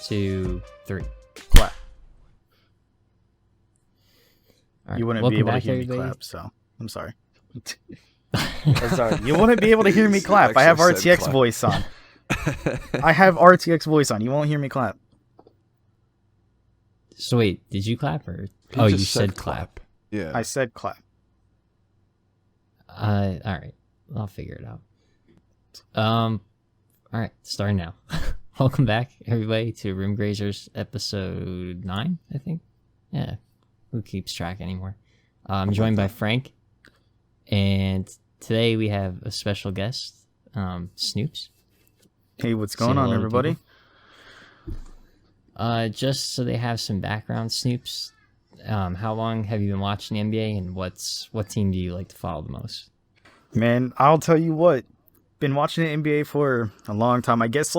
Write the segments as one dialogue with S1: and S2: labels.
S1: 2, 3.
S2: Clap.
S1: All right.
S2: You wouldn't
S1: Welcome
S2: be able to
S1: back,
S2: hear
S1: everybody.
S2: me clap, so I'm sorry. I'm sorry. You wouldn't be able to hear me clap. I have RTX voice on. I have RTX voice on. You won't hear me clap.
S1: So wait, did you clap or?
S3: You
S1: You said clap.
S3: Yeah.
S2: I said clap.
S1: All right. I'll figure it out. All right. Starting now. Welcome back, everybody, to Room Grazers episode 9, I think. Yeah. Who keeps track anymore? I'm joined by Frank, and today we have a special guest, Snoops.
S2: Hey, what's going on, everybody?
S1: Just so they have some background, Snoops. How long have you been watching the NBA, and what team do you like to follow the most?
S2: Man, I'll tell you what. Been watching the NBA for a long time. I guess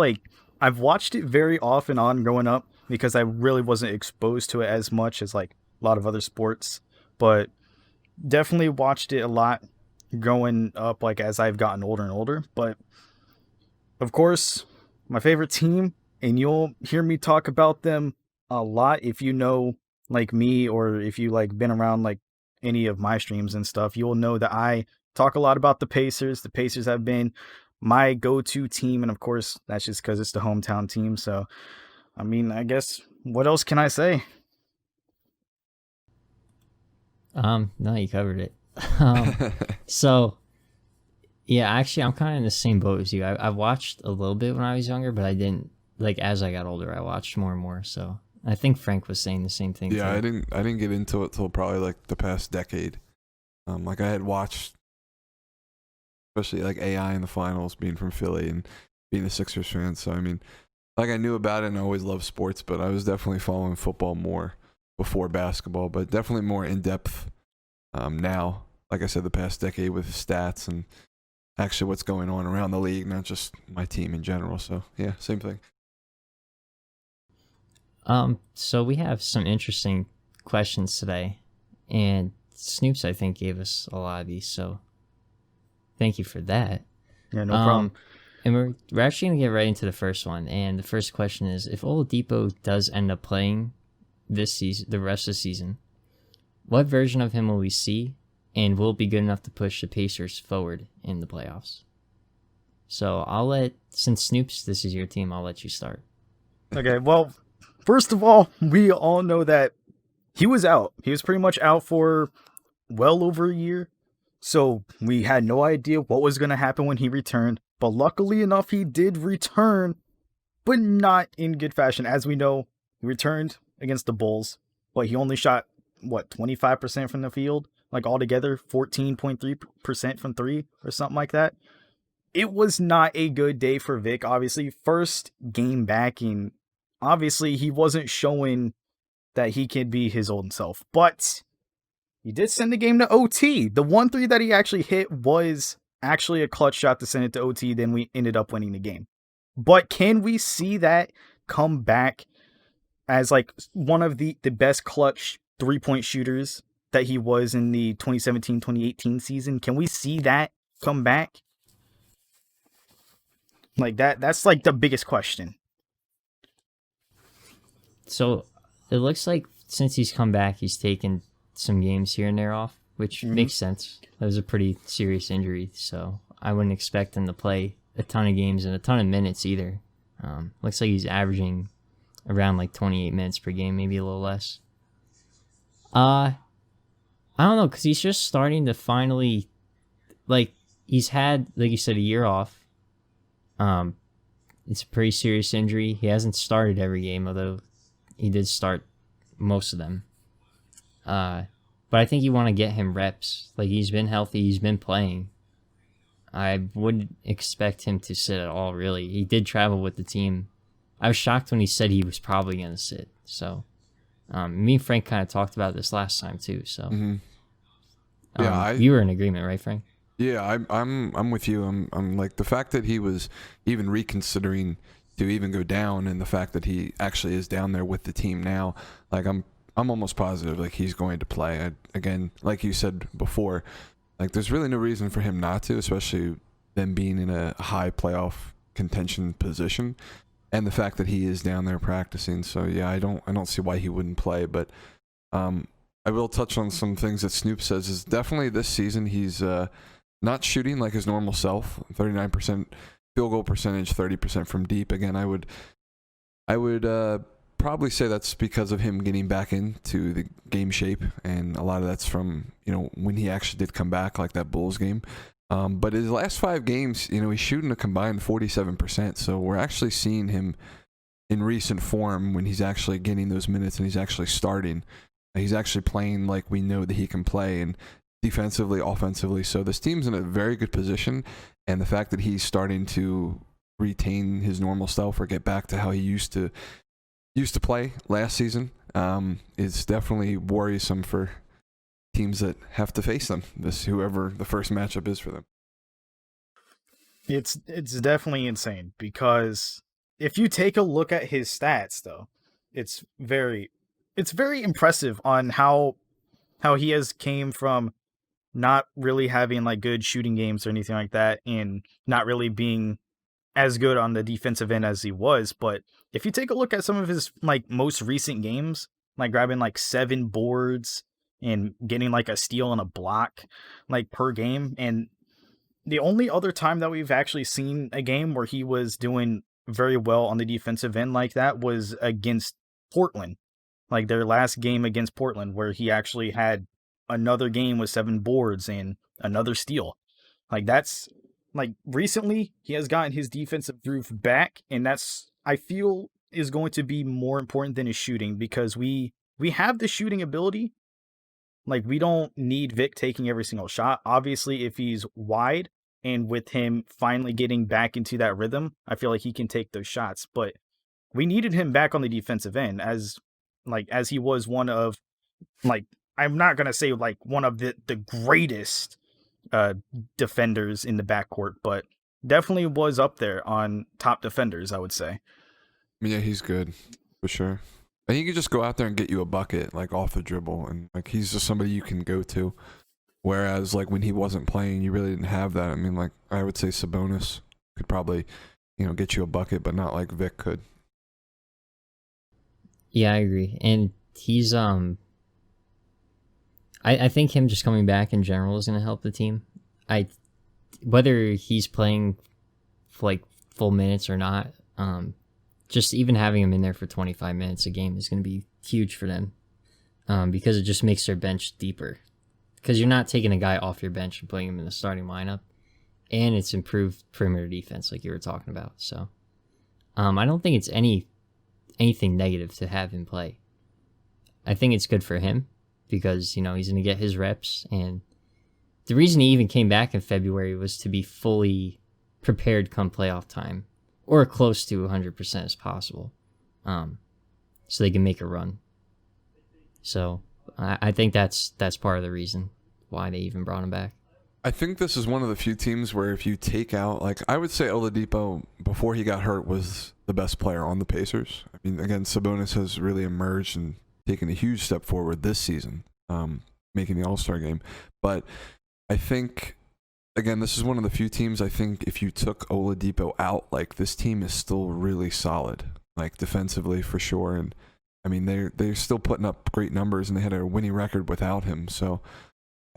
S2: I've watched it very off and on growing up because I really wasn't exposed to it as much as a lot of other sports, but definitely watched it a lot growing up as I've gotten older and older. But of course, my favorite team, and you'll hear me talk about them a lot if you know me, or if you been around any of my streams and stuff, you'll know that I talk a lot about the Pacers. The Pacers have been my go-to team, and of course that's just because it's the hometown team. So I mean, I guess what else can I say?
S1: No, you covered it. So yeah, actually I'm kind of in the same boat as you. I watched a little bit when I was younger, but I didn't as I got older I watched more and more. So I think Frank was saying the same thing.
S3: Yeah,
S1: too.
S3: I didn't get into it till probably the past decade. I had watched, especially AI in the finals, being from Philly and being a Sixers fan. So I mean, I knew about it and I always loved sports, but I was definitely following football more before basketball, but definitely more in depth now. Like I said, the past decade with stats and actually what's going on around the league, not just my team in general. So yeah, same thing.
S1: So we have some interesting questions today, and Snoops, I think, gave us a lot of these, so thank you for that.
S2: Yeah, no problem.
S1: And we're actually going to get right into the first one, and the first question is, if Oladipo does end up playing this season, the rest of the season, what version of him will we see, and will it be good enough to push the Pacers forward in the playoffs? So since Snoops, this is your team, I'll let you start.
S2: Okay, well, first of all, we all know that he was out. He was pretty much out for well over a year. So we had no idea what was going to happen when he returned. But luckily enough, he did return, but not in good fashion. As we know, he returned against the Bulls, but he only shot, 25% from the field? Altogether, 14.3% from three or something like that. It was not a good day for Vic, obviously. First game back, and obviously he wasn't showing that he can be his old self. But he did send the game to OT. The 1-3 that he actually hit was actually a clutch shot to send it to OT. Then we ended up winning the game. But can we see that come back as one of the best clutch 3-point shooters that he was in the 2017-2018 season? Can we see that come back? That's the biggest question.
S1: So it looks like since he's come back, he's taken some games here and there off, which makes sense. That was a pretty serious injury, so I wouldn't expect him to play a ton of games and a ton of minutes either. Looks like he's averaging around 28 minutes per game, maybe a little less. I don't know, because he's just starting to finally, he's had, like you said, a year off. It's a pretty serious injury. He hasn't started every game, although he did start most of them. But I think you want to get him reps. He's been healthy, he's been playing. I wouldn't expect him to sit at all, really. He did travel with the team. I was shocked when he said he was probably going to sit. So, me and Frank kind of talked about this last time too. So,
S3: Yeah,
S1: you were in agreement, right, Frank?
S3: Yeah, I'm with you. I'm the fact that he was even reconsidering to even go down, and the fact that he actually is down there with the team now. I'm almost positive he's going to play. Again, like you said before, there's really no reason for him not to, especially them being in a high playoff contention position. and the fact that he is down there practicing. So yeah, I don't see why he wouldn't play. But I will touch on some things that Snoop says. Is definitely this season he's not shooting like his normal self. 39% field goal percentage, 30% from deep. Again, I would probably say that's because of him getting back into the game shape, and a lot of that's from when he actually did come back, like that Bulls game. But his last 5 games, he's shooting a combined 47%. So we're actually seeing him in recent form when he's actually getting those minutes and he's actually starting. He's actually playing like we know that he can play, and defensively, offensively. So this team's in a very good position, and the fact that he's starting to retain his normal self or get back to how he used to play last season is definitely worrisome for teams that have to face them, whoever the first matchup is for them.
S2: It's definitely insane, because if you take a look at his stats, though, it's very impressive on how he has came from not really having like good shooting games or anything like that, and not really being as good on the defensive end as he was. But if you take a look at some of his like most recent games, like grabbing like 7 boards and getting like a steal and a block like per game, and the only other time that we've actually seen a game where he was doing very well on the defensive end like that was against Portland, like their last game against Portland, where he actually had another game with 7 boards and another steal. Like that's like recently he has gotten his defensive groove back, and that's, I feel, is going to be more important than his shooting, because we have the shooting ability. Like we don't need Vic taking every single shot. Obviously, if he's wide and with him finally getting back into that rhythm, I feel like he can take those shots. But we needed him back on the defensive end as he was one of, like, I'm not going to say like one of the greatest defenders in the backcourt, but definitely was up there on top defenders, I would say.
S3: Yeah, he's good for sure. And he can just go out there and get you a bucket, like off the dribble, and like he's just somebody you can go to. Whereas like when he wasn't playing, you really didn't have that. I mean, like I would say Sabonis could probably, get you a bucket, but not like Vic could.
S1: Yeah, I agree. And he's I think him just coming back in general is going to help the team. Whether he's playing like full minutes or not, just even having him in there for 25 minutes a game is going to be huge for them, because it just makes their bench deeper. Because you're not taking a guy off your bench and putting him in the starting lineup, and it's improved perimeter defense like you were talking about. So I don't think it's anything negative to have him play. I think it's good for him because, he's going to get his reps. And the reason he even came back in February was to be fully prepared come playoff time, or close to 100% as possible, so they can make a run. So I think that's part of the reason why they even brought him back.
S3: I think this is one of the few teams where if you take out, like I would say Oladipo before he got hurt was the best player on the Pacers. I mean, again, Sabonis has really emerged and taken a huge step forward this season, making the All-Star game. But I think, again, this is one of the few teams, I think if you took Oladipo out, like this team is still really solid, like defensively for sure. And I mean, they're still putting up great numbers, and they had a winning record without him. So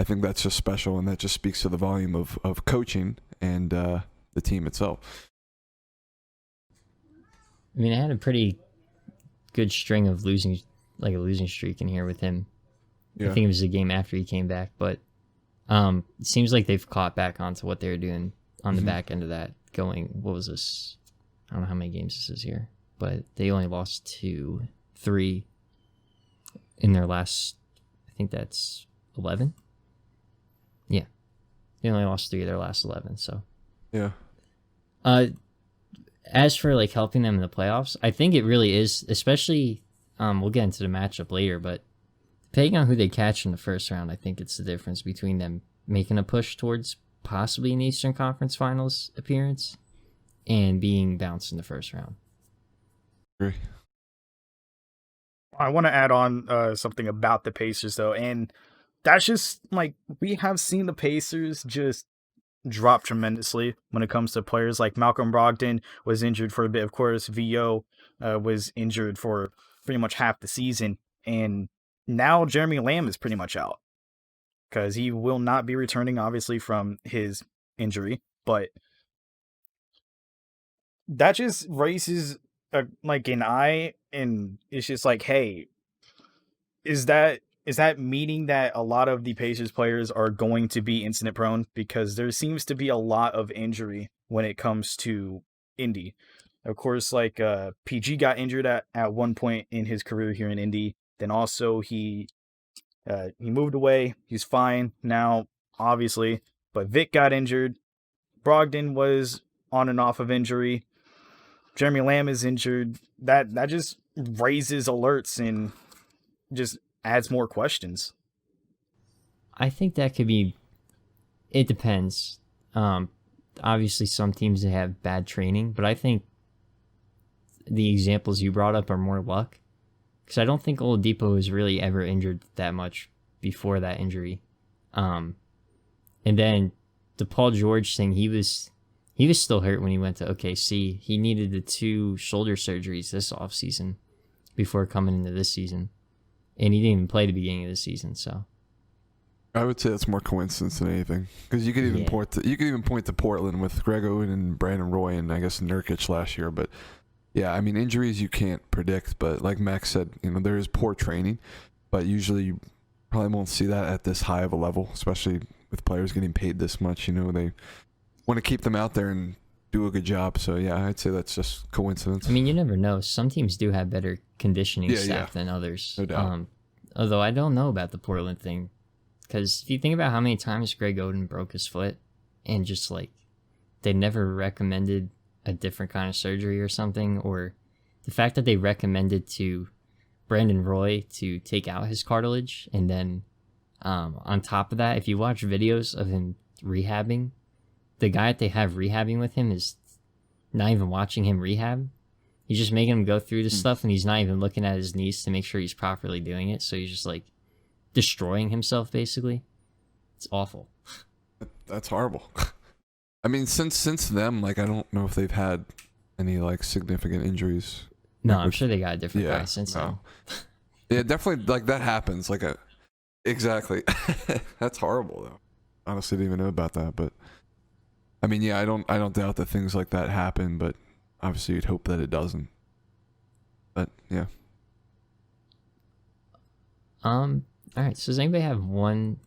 S3: I think that's just special, and that just speaks to the volume of coaching and the team itself.
S1: I mean, I had a pretty good string of a losing streak in here with him. Yeah. I think it was the game after he came back, but it seems like they've caught back onto what they were doing on the back end of that. What was this? I don't know how many games this is here, but they only lost 3 in their last, I think that's 11. Yeah. They only lost 3 of their last 11, so.
S3: Yeah.
S1: As for like helping them in the playoffs, I think it really is, especially, we'll get into the matchup later, but depending on who they catch in the first round, I think it's the difference between them making a push towards possibly an Eastern Conference Finals appearance and being bounced in the first round.
S3: Agree.
S2: I want to add on something about the Pacers, though, and that's just like we have seen the Pacers just dropped tremendously when it comes to players. Like Malcolm Brogdon was injured for a bit. Of course, VO was injured for pretty much half the season. And now Jeremy Lamb is pretty much out because he will not be returning, obviously, from his injury. But that just raises like an eye, and it's just like, hey, is that meaning that a lot of the Pacers players are going to be incident prone? Because there seems to be a lot of injury when it comes to Indy. Of course, like PG got injured at one point in his career here in Indy. Then also he moved away. He's fine now, obviously. But Vic got injured. Brogdon was on and off of injury. Jeremy Lamb is injured. That just raises alerts and just adds more questions.
S1: I think that could be. It depends. Obviously, some teams that have bad training, but I think the examples you brought up are more luck. Because I don't think Oladipo was really ever injured that much before that injury. And then the Paul George thing, he was still hurt when he went to OKC. He needed the 2 shoulder surgeries this offseason before coming into this season. And he didn't even play the beginning of the season, so.
S3: I would say that's more coincidence than anything. Because you could even point to Portland with Greg Oden and Brandon Roy and I guess Nurkic last year. But yeah, I mean, injuries you can't predict. But like Max said, there is poor training. But usually you probably won't see that at this high of a level, especially with players getting paid this much. They want to keep them out there and do a good job. So yeah, I'd say that's just coincidence.
S1: I mean, you never know. Some teams do have better conditioning staff than others.
S3: No doubt.
S1: Although I don't know about the Portland thing. Because if you think about how many times Greg Oden broke his foot and just like they never recommended a different kind of surgery or something, or the fact that they recommended to Brandon Roy to take out his cartilage, and then on top of that, if you watch videos of him rehabbing, the guy that they have rehabbing with him is not even watching him rehab. He's just making him go through this stuff, and he's not even looking at his knees to make sure he's properly doing it. So he's just like destroying himself, basically. It's awful.
S3: That's horrible. I mean, since them, like, I don't know if they've had any like significant injuries.
S1: No, I'm sure they got a different guy since then.
S3: Yeah, definitely. Like that happens. Exactly. That's horrible, though. Honestly, didn't even know about that, but I mean, yeah, I don't doubt that things like that happen, but obviously you'd hope that it doesn't. But yeah.
S1: All right. So does anybody have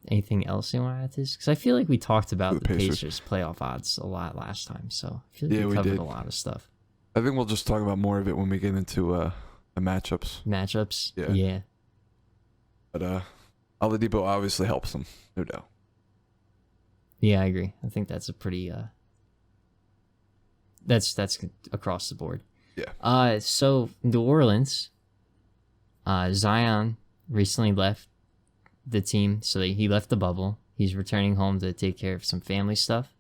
S1: anything else they want to add to this? Because I feel like we talked about the Pacers playoff odds a lot last time, so I feel like we covered a lot of stuff.
S3: I think we'll just talk about more of it when we get into the matchups.
S1: Matchups?
S3: Yeah. But Oladipo obviously helps them, no doubt.
S1: Yeah, I agree. I think that's a pretty that's across the board.
S3: Yeah.
S1: So New Orleans, Zion recently left the team, so he left the bubble. He's returning home to take care of some family stuff.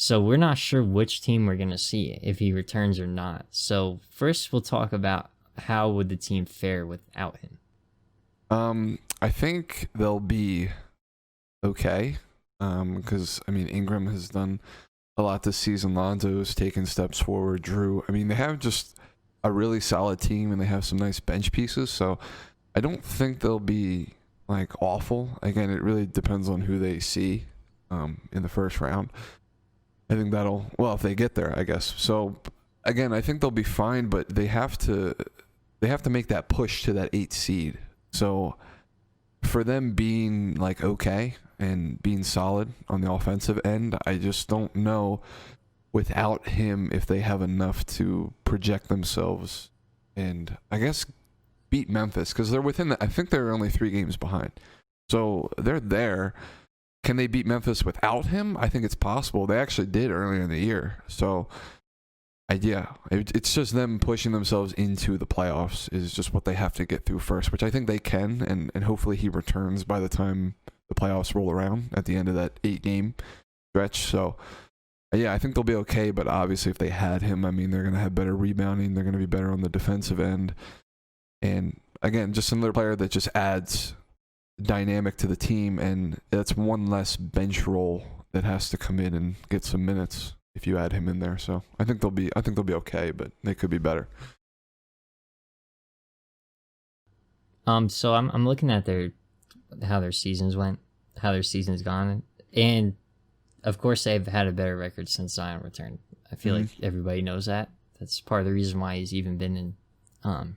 S1: So we're not sure which team we're gonna see if he returns or not. So first, we'll talk about how would the team fare without him.
S3: I think they'll be okay. Because I mean, Ingram has done a lot this season. Lonzo's taken steps forward. Drew. I mean, they have just a really solid team, and they have some nice bench pieces. So I don't think they'll be like awful. Again, it really depends on who they see in the first round. I think if they get there, I guess. So again, I think they'll be fine, but they have to make that push to that 8th seed. So for them being like okay and being solid on the offensive end, I just don't know without him if they have enough to project themselves and I guess beat Memphis, because they're within I think they're only 3 games behind. So they're there. Can they beat Memphis without him? I think it's possible. They actually did earlier in the year. So it's just them pushing themselves into the playoffs is just what they have to get through first, which I think they can, and hopefully he returns by the time the playoffs roll around at the end of that 8-game stretch. So yeah, I think they'll be okay, but obviously if they had him, I mean, they're going to have better rebounding. They're going to be better on the defensive end. And again, just another player that just adds dynamic to the team, and that's one less bench role that has to come in and get some minutes if you add him in there. So I think they'll be okay, but they could be better.
S1: So I'm looking at how their season's gone, and of course they've had a better record since Zion returned. I feel like everybody knows that. That's part of the reason why he's even been in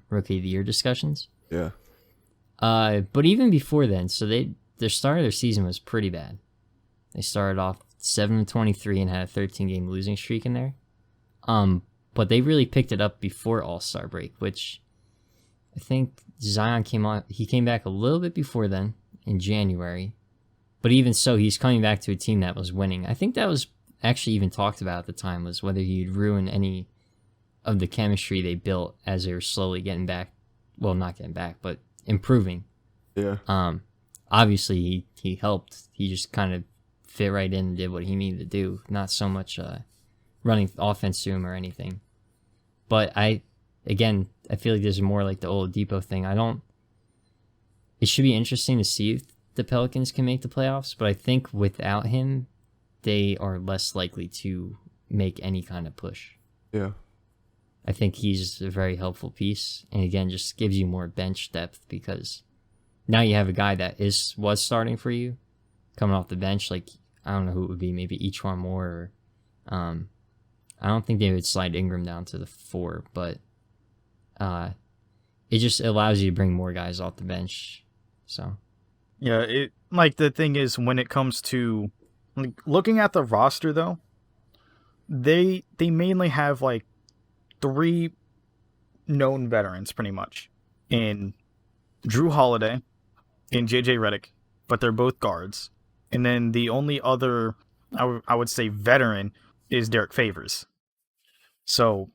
S1: Rookie of the Year discussions.
S3: Yeah.
S1: But even before then, so their start of their season was pretty bad. They started off 7-23 and had a 13-game losing streak in there. But they really picked it up before All-Star break, which I think Zion came back a little bit before then in January. But even so, he's coming back to a team that was winning. I think that was actually even talked about at the time, was whether he'd ruin any of the chemistry they built as they were slowly getting back. Well, not getting back, but improving.
S3: Yeah.
S1: Obviously he helped. He just kind of fit right in and did what he needed to do. Not so much running offense to him or anything. But I feel like there's more like the Oladipo thing. It should be interesting to see if the Pelicans can make the playoffs, but I think without him, they are less likely to make any kind of push.
S3: Yeah.
S1: I think he's a very helpful piece, and again, just gives you more bench depth because now you have a guy that was starting for you, coming off the bench. Like, I don't know who it would be, maybe Eachwan Moore, or I don't think they would slide Ingram down to the 4, but it just allows you to bring more guys off the bench. So
S2: Yeah, the thing is, when it comes to looking at the roster though, they mainly have like 3 known veterans pretty much in Drew Holiday and JJ Redick, but they're both guards. And then the only other I would say veteran is Derek Favors. So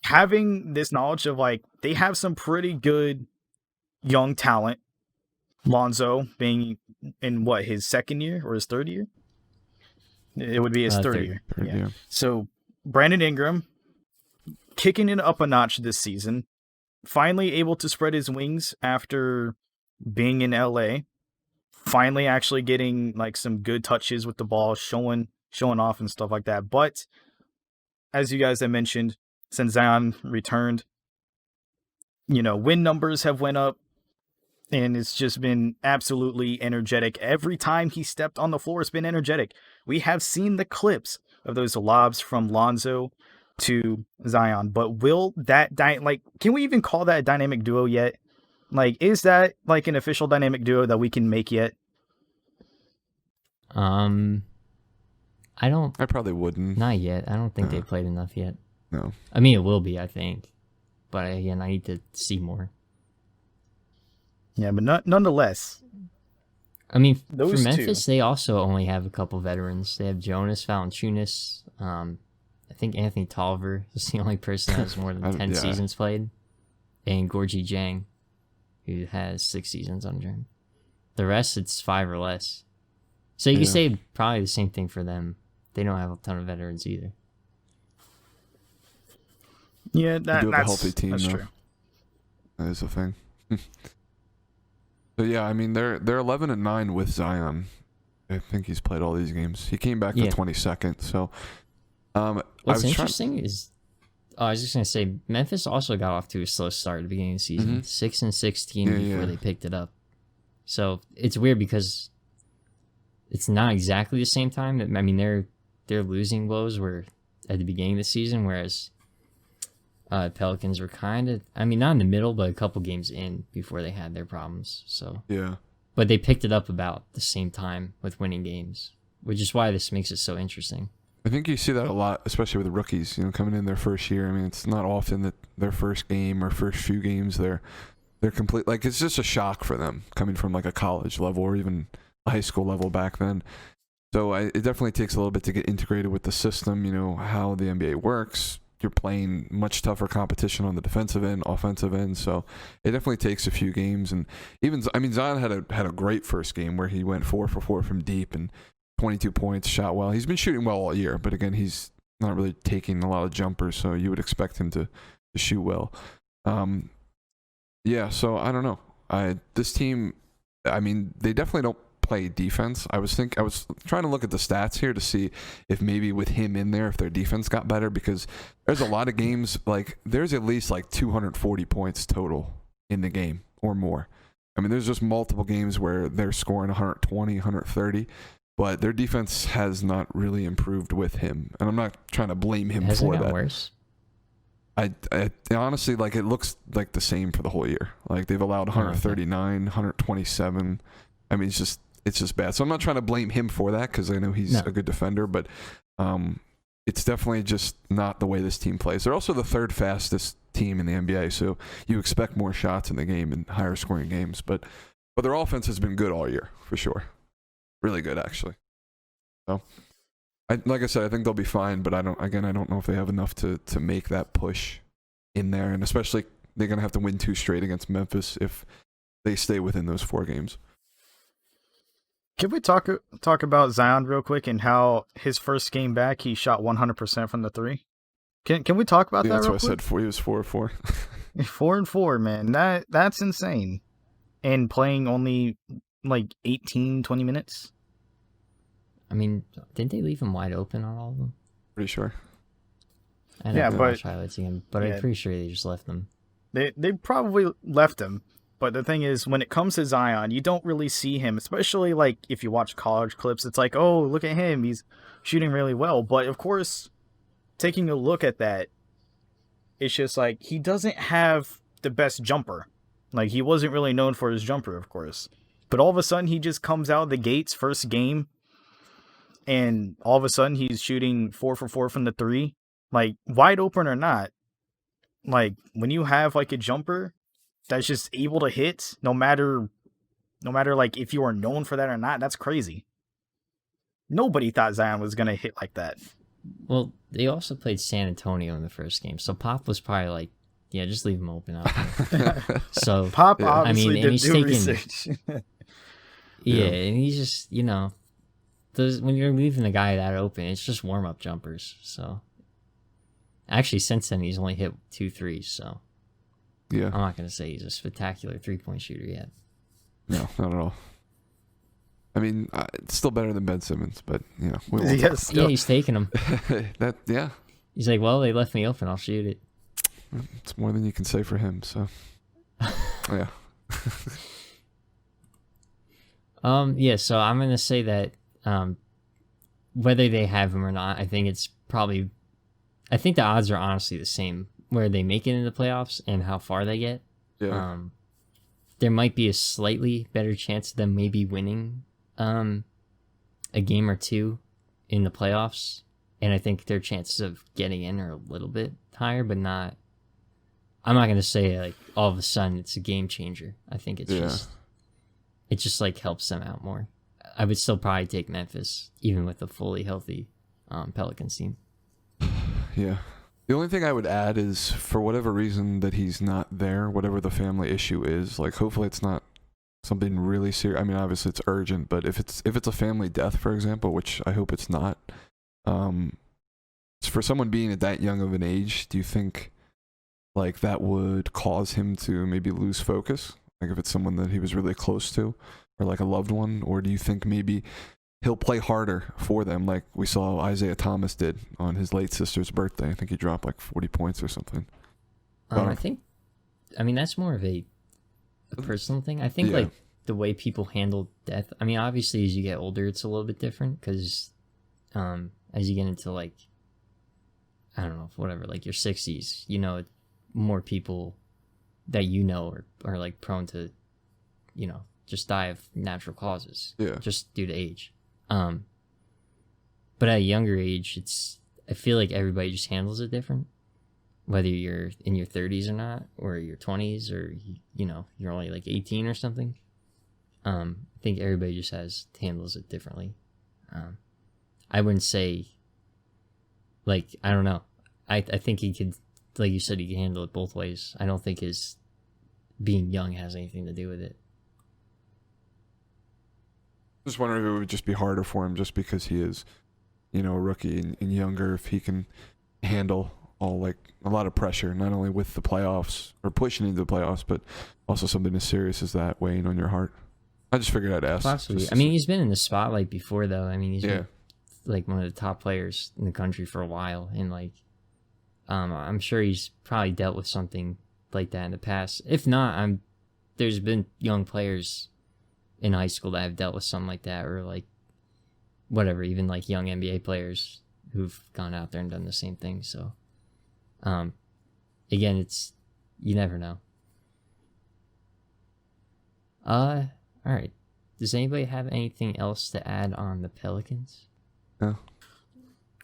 S2: having this knowledge of like they have some pretty good young talent. Lonzo being in his second year or his third year? It would be his third year.
S3: Yeah.
S2: So Brandon Ingram kicking it up a notch this season, finally able to spread his wings after being in LA, finally actually getting like some good touches with the ball, showing off and stuff like that. But as you guys have mentioned, since Zion returned, win numbers have went up. And it's just been absolutely energetic. Every time he stepped on the floor, it's been energetic. We have seen the clips of those lobs from Lonzo to Zion. But will that, can we even call that a dynamic duo yet? Like, is that like an official dynamic duo that we can make yet?
S1: I
S3: probably wouldn't.
S1: Not yet. I don't think they played enough yet.
S3: No.
S1: I mean, it will be, I think. But again, I need to see more.
S2: Yeah, but nonetheless.
S1: I mean,
S2: those
S1: for Memphis, they also only have a couple veterans. They have Jonas Valanciunas. I think Anthony Tolliver is the only person that has more than 10 seasons played. And Gorgie Jang, who has 6 seasons under him. The rest, it's 5 or less. So you can say probably the same thing for them. They don't have a ton of veterans either.
S2: Yeah,
S3: that's a healthy team.
S2: That's
S3: though.
S2: true.
S3: That is a thing. So yeah, I mean they're 11-9 with Zion. I think he's played all these games. He came back the 22nd. So
S1: what's interesting is I was just gonna say Memphis also got off to a slow start at the beginning of the season, 6-16 before they picked it up. So it's weird because it's not exactly the same time. I mean their losing blows were at the beginning of the season, whereas Pelicans were kind of, I mean, not in the middle, but a couple games in before they had their problems. So
S3: yeah,
S1: but they picked it up about the same time with winning games, which is why this makes it so interesting.
S3: I think you see that a lot, especially with the rookies. Coming in their first year. I mean, it's not often that their first game or first few games they're complete. Like it's just a shock for them coming from like a college level or even a high school level back then. So it definitely takes a little bit to get integrated with the system. How the NBA works. You're playing much tougher competition on the defensive end, offensive end, so it definitely takes a few games. And even, I mean, Zion had a great first game where he went 4 for 4 from deep and 22 points, shot well. He's been shooting well all year, but again, he's not really taking a lot of jumpers, so you would expect him to shoot well. Yeah, so I don't know. This team, I mean, they definitely don't play defense. I was trying to look at the stats here to see if maybe with him in there, if their defense got better, because there's a lot of games, like there's at least like 240 points total in the game or more. I mean, there's just multiple games where they're scoring 120, 130, but their defense has not really improved with him. And I'm not trying to blame him
S1: Hasn't
S3: for
S1: gotten
S3: that.
S1: Worse.
S3: I honestly, like, it looks like the same for the whole year. Like, they've allowed 139, 127. I mean, it's just bad. So I'm not trying to blame him for that, because I know he's a good defender, but it's definitely just not the way this team plays. They're also the third fastest team in the NBA, so you expect more shots in the game and higher scoring games. But their offense has been good all year, for sure. Really good, actually. So, like I said, I think they'll be fine, but I don't know if they have enough to make that push in there, and especially they're going to have to win 2 straight against Memphis if they stay within those 4 games.
S2: Can we talk about Zion real quick and how his first game back he shot 100% from the 3? Can we talk about that?
S3: That's
S2: real
S3: what
S2: quick?
S3: I said. He was 4-4.
S2: 4-4, man. That's insane. And playing only like 18, 20 minutes.
S1: I mean, didn't they leave him wide open on all of them?
S3: Pretty sure.
S1: I don't watch highlights again, but I'm pretty sure they just left them.
S2: They probably left him. But the thing is, when it comes to Zion, you don't really see him, especially like if you watch college clips. It's like, oh, look at him. He's shooting really well. But of course, taking a look at that, it's just like he doesn't have the best jumper. Like, he wasn't really known for his jumper, of course. But all of a sudden, he just comes out of the gates first game, and all of a sudden, he's shooting 4 for 4 from the 3. Like, wide open or not, like, when you have like a jumper that's just able to hit, no matter like if you are known for that or not, that's crazy. Nobody thought Zion was gonna hit like that.
S1: Well, they also played San Antonio in the first game, so Pop was probably like, "Yeah, just leave him open out there." So
S2: Pop obviously did do research.
S1: Yeah, and he's just, when you're leaving the guy that open, it's just warm up jumpers. So actually, since then he's only hit 2 threes. So
S3: yeah,
S1: I'm not gonna say he's a spectacular 3-point shooter yet.
S3: No, not at all. I mean, it's still better than Ben Simmons, but
S1: he's taking them.
S3: Yeah.
S1: He's like, well, they left me open. I'll shoot it.
S3: It's more than you can say for him. So, yeah.
S1: Yeah. So I'm gonna say that whether they have him or not, I think the odds are honestly the same where they make it into the playoffs and how far they get.
S3: Yeah.
S1: There might be a slightly better chance of them maybe winning a game or 2 in the playoffs, and I think their chances of getting in are a little bit higher, but not. I'm not gonna say like all of a sudden it's a game changer. I think it just like helps them out more. I would still probably take Memphis even with a fully healthy Pelicans team.
S3: Yeah. The only thing I would add is, for whatever reason that he's not there, whatever the family issue is, like, hopefully it's not something really serious. I mean, obviously it's urgent, but if it's a family death, for example, which I hope it's not, for someone being at that young of an age, do you think like that would cause him to maybe lose focus? Like, if it's someone that he was really close to, or like a loved one, or do you think maybe he'll play harder for them, like we saw Isaiah Thomas did on his late sister's birthday? I think he dropped like 40 points or something.
S1: I mean, that's more of a personal thing. I think like the way people handle death. I mean, obviously as you get older, it's a little bit different because as you get into like, I don't know, whatever, like your 60s, more people that are like prone to, just die of natural causes.
S3: Yeah.
S1: Just due to age. But at a younger age, I feel like everybody just handles it different, whether you're in your 30s or not, or your 20s, or you're only like 18 or something. I think everybody just handles it differently. I wouldn't say, like, I don't know. I think he could, like you said, he can handle it both ways. I don't think his being young has anything to do with it.
S3: Just wondering if it would just be harder for him just because he is, a rookie and younger, if he can handle all, like, a lot of pressure, not only with the playoffs or pushing into the playoffs, but also something as serious as that weighing on your heart. I just figured I'd ask.
S1: Possibly. I mean, he's been in the spotlight before, though. I mean, he's
S3: yeah.
S1: been like one of the top players in the country for a while, and like, I'm sure he's probably dealt with something like that in the past. If not, there's been young players in high school that have dealt with something like that, or like whatever, even like young NBA players who've gone out there and done the same thing. So, again, you never know. All right. Does anybody have anything else to add on the Pelicans?
S3: No.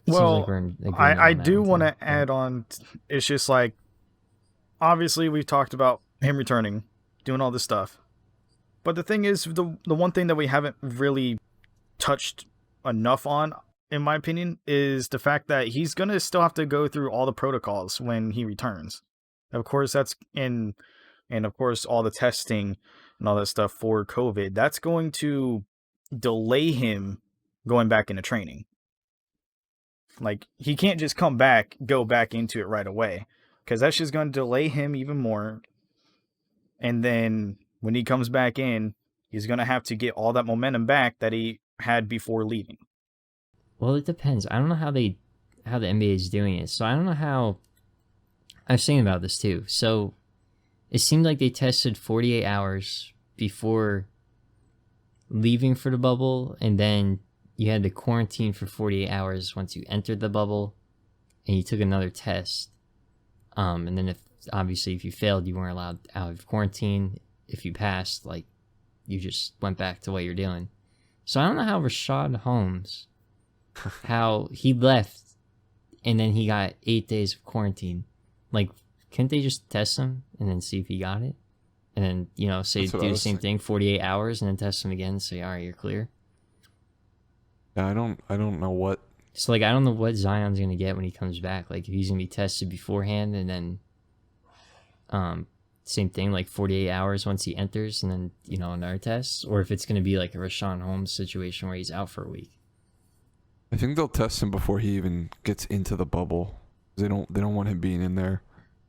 S2: Well,
S1: like
S2: I do want to add on. It's just like, obviously we've talked about him returning, doing all this stuff, but the thing is, the one thing that we haven't really touched enough on, in my opinion, is the fact that he's gonna still have to go through all the protocols when he returns. Of course, and of course all the testing and all that stuff for COVID. That's going to delay him going back into training. Like, he can't just go back into it right away, because that's just going to delay him even more. And then when he comes back in, he's going to have to get all that momentum back that he had before leaving.
S1: Well, it depends. I don't know how the NBA is doing it. So I don't know how. I was thinking about this too. So it seemed like they tested 48 hours before leaving for the bubble, and then you had to quarantine for 48 hours once you entered the bubble, and you took another test. And then if you failed, you weren't allowed out of quarantine. If you passed, like, you just went back to what you're doing. So I don't know how Rashad Holmes, how he left, and then he got 8 days of quarantine. Like, couldn't they just test him and then see if he got it? And then, say do the same thing, 48 hours, and then test him again and say, all right, you're clear.
S3: Yeah, I don't know what.
S1: So, like, I don't know what Zion's going to get when he comes back. Like, if he's going to be tested beforehand and then same thing, like 48 hours once he enters and then, another test. Or if it's going to be like a Rashawn Holmes situation where he's out for a week.
S3: I think they'll test him before he even gets into the bubble. They don't want him being in there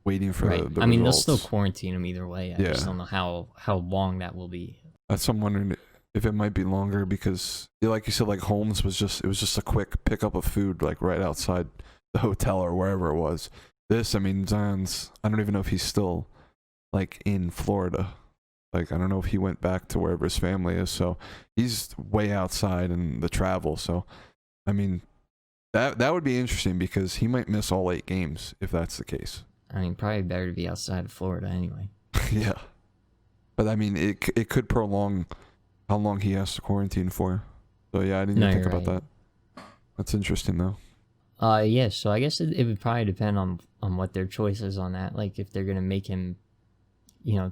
S3: waiting for the
S1: I mean,
S3: results.
S1: they'll still quarantine him either way. I just don't know how long that will be.
S3: That's what I'm wondering, if it might be longer, because like you said, like Holmes was just a quick pickup of food, like right outside the hotel or wherever it was. This, I mean, Zion's, I don't even know if he's still like in Florida. Like, I don't know if he went back to wherever his family is. So he's way outside in the travel. So, I mean, that would be interesting, because he might miss all 8 games if that's the case.
S1: I mean, probably better to be outside of Florida anyway.
S3: Yeah. But I mean, it could prolong how long he has to quarantine for. So yeah, I didn't even think about that. That's interesting though.
S1: Yeah, so I guess it would probably depend on what their choice is on that. Like, if they're going to make him, do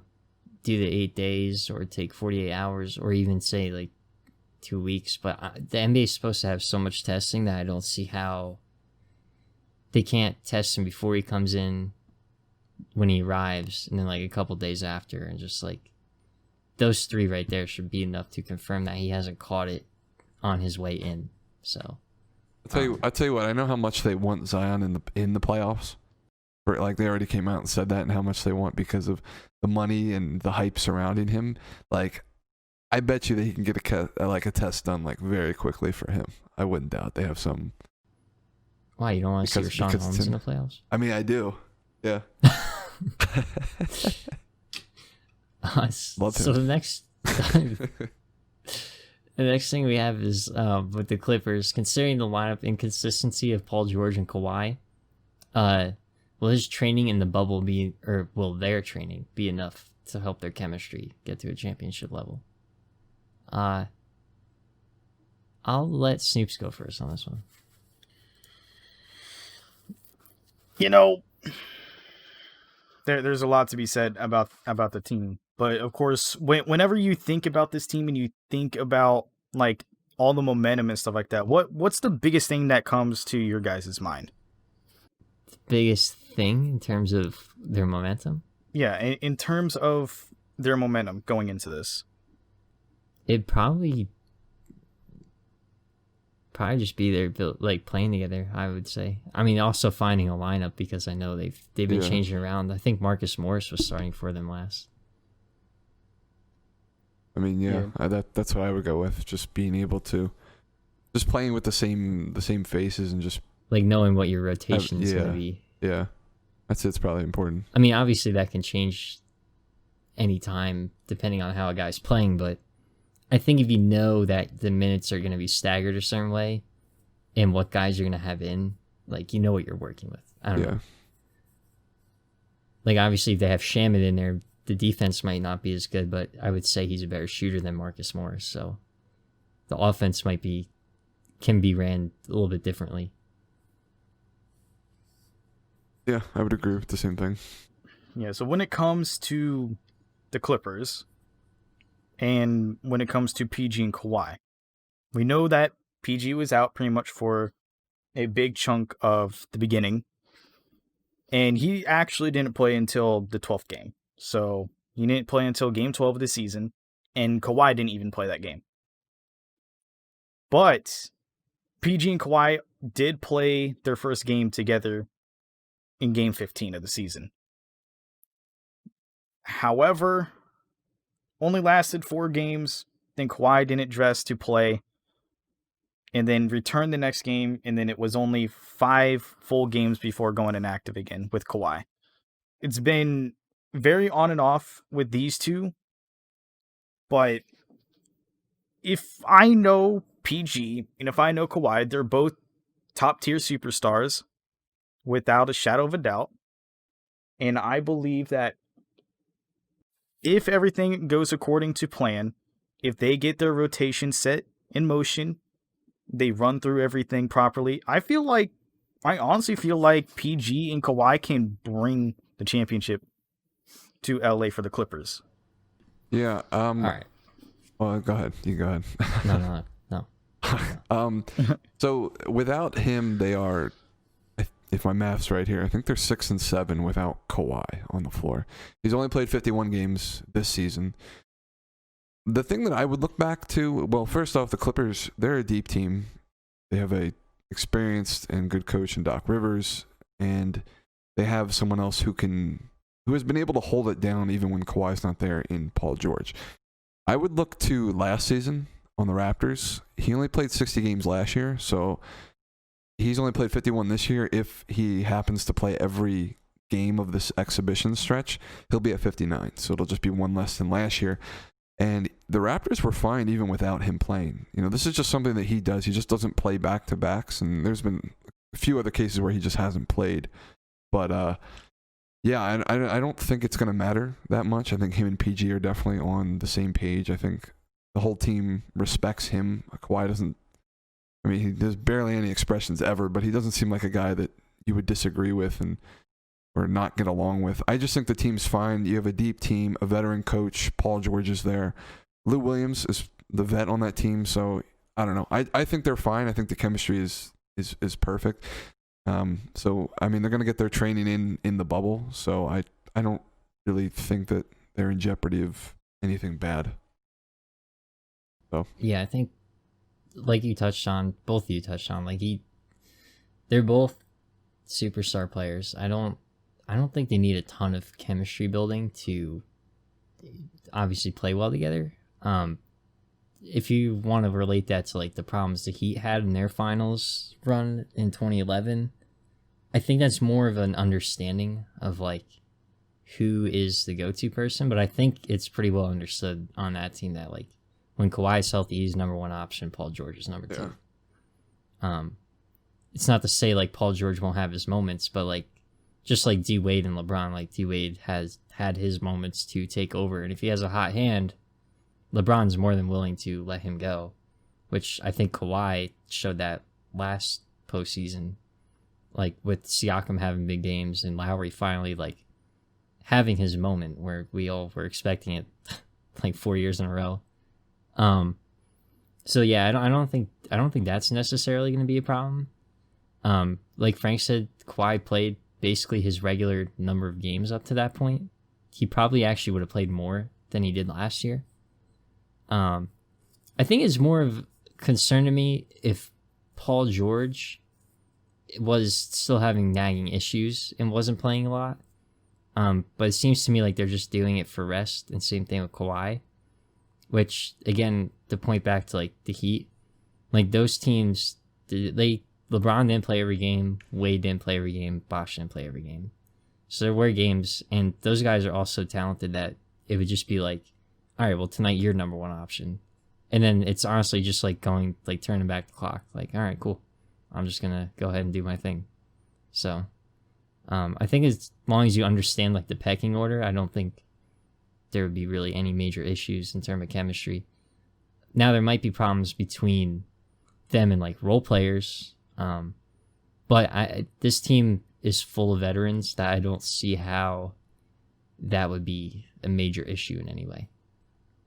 S1: the 8 days or take 48 hours or even say like 2 weeks. But the NBA is supposed to have so much testing that I don't see how they can't test him before he comes in, when he arrives, and then like a couple days after, and just like those 3 right there should be enough to confirm that he hasn't caught it on his way in. So
S3: I'll tell you what, I know how much they want Zion in the playoffs. Like, they already came out and said that, and how much they want because of the money and the hype surrounding him. Like, I bet you that he can get a test done like very quickly for him. I wouldn't doubt they have some.
S1: Why, you don't want to see Rashawn Holmes in the playoffs?
S3: I mean, I do. Yeah.
S1: Love him. So the next thing we have is with the Clippers, considering the lineup inconsistency of Paul George and Kawhi, will his training in the bubble will their training be enough to help their chemistry get to a championship level? I'll let Snoops go first on this one.
S2: There's a lot to be said about the team. But of course, whenever you think about this team and you think about like all the momentum and stuff like that, what's the biggest thing that comes to your guys' mind?
S1: The biggest thing in terms of their momentum?
S2: Yeah, in terms of their momentum going into this.
S1: It'd probably just be their like playing together, I would say. I mean, also finding a lineup, because I know they've been changing around. I think Marcus Morris was starting for them last.
S3: I mean, that's what I would go with. Just being able to, just playing with the same faces and just
S1: like knowing what your rotation is going to be.
S3: Yeah, it's probably important.
S1: I mean, obviously that can change anytime depending on how a guy's playing, but I think if you know that the minutes are going to be staggered a certain way and what guys you're going to have in, like, you know what you're working with. I don't know. Like, obviously, if they have Shaman in there, the defense might not be as good, but I would say he's a better shooter than Marcus Morris, so the offense can be ran a little bit differently.
S3: Yeah, I would agree with the same thing.
S2: Yeah, so when it comes to the Clippers and when it comes to PG and Kawhi, we know that PG was out pretty much for a big chunk of the beginning, and he actually didn't play until the 12th game. So he didn't play until game 12 of the season, and Kawhi didn't even play that game. But PG and Kawhi did play their first game together in game 15 of the season. However, only lasted 4 games. Then Kawhi didn't dress to play, and then returned the next game, and then it was only 5 full games before going inactive again with Kawhi. It's been very on and off with these two, but if I know PG and if I know Kawhi, they're both top-tier superstars without a shadow of a doubt, and I believe that if everything goes according to plan, if they get their rotation set in motion, they run through everything properly, I honestly feel like PG and Kawhi can bring the championship to LA for the Clippers.
S3: Yeah.
S1: All right.
S3: Well, go ahead. You go ahead.
S1: No.
S3: So without him, they are, if my math's right here, I think they're 6-7 without Kawhi on the floor. He's only played 51 games this season. The thing that I would look back to, well, first off, the Clippers, they're a deep team. They have a experienced and good coach in Doc Rivers, and they have someone else who has been able to hold it down even when Kawhi's not there in Paul George. I would look to last season on the Raptors. He only played 60 games last year, so he's only played 51 this year. If he happens to play every game of this exhibition stretch, he'll be at 59, so it'll just be one less than last year. And the Raptors were fine even without him playing. You know, this is just something that he does. He just doesn't play back-to-backs, and there's been a few other cases where he just hasn't played. But, yeah, I don't think it's going to matter that much. I think him and PG are definitely on the same page. I think the whole team respects him. Kawhi doesn't, I mean, there's barely any expressions ever, but he doesn't seem like a guy that you would disagree with or not get along with. I just think the team's fine. You have a deep team, a veteran coach. Paul George is there. Lou Williams is the vet on that team, so I don't know. I think they're fine. I think the chemistry is perfect. So I mean, they're going to get their training in the bubble, so I don't really think that they're in jeopardy of anything bad. So
S1: Yeah, I think like both of you touched on, like they're both superstar players. I don't think they need a ton of chemistry building to obviously play well together. If you want to relate that to like the problems the Heat had in their finals run in 2011, I think that's more of an understanding of like who is the go-to person. But I think it's pretty well understood on that team that like when Kawhi's healthy, he's number one option. Paul George is number two. It's not to say like Paul George won't have his moments, but like just like D Wade and LeBron, like D Wade has had his moments to take over, and if he has a hot hand, LeBron's more than willing to let him go, which I think Kawhi showed that last postseason, like with Siakam having big games and Lowry finally like having his moment where we all were expecting it like 4 years in a row. So yeah, I don't think that's necessarily going to be a problem. Like Frank said, Kawhi played basically his regular number of games up to that point. He probably actually would have played more than he did last year. I think it's more of concern to me if Paul George was still having nagging issues and wasn't playing a lot. But it seems to me like they're just doing it for rest, and same thing with Kawhi. which again, to point back to like the Heat, like those teams, LeBron didn't play every game, Wade didn't play every game, Bosh didn't play every game. So there were games, and those guys are also talented that it would just be like, all right, well tonight you're number one option, and then it's honestly just like turning back the clock. Like, all right, cool, I'm just gonna go ahead and do my thing. So, I think as long as you understand like the pecking order, I don't think there would be really any major issues in terms of chemistry. Now there might be problems between them and like role players, but this team is full of veterans that I don't see how that would be a major issue in any way.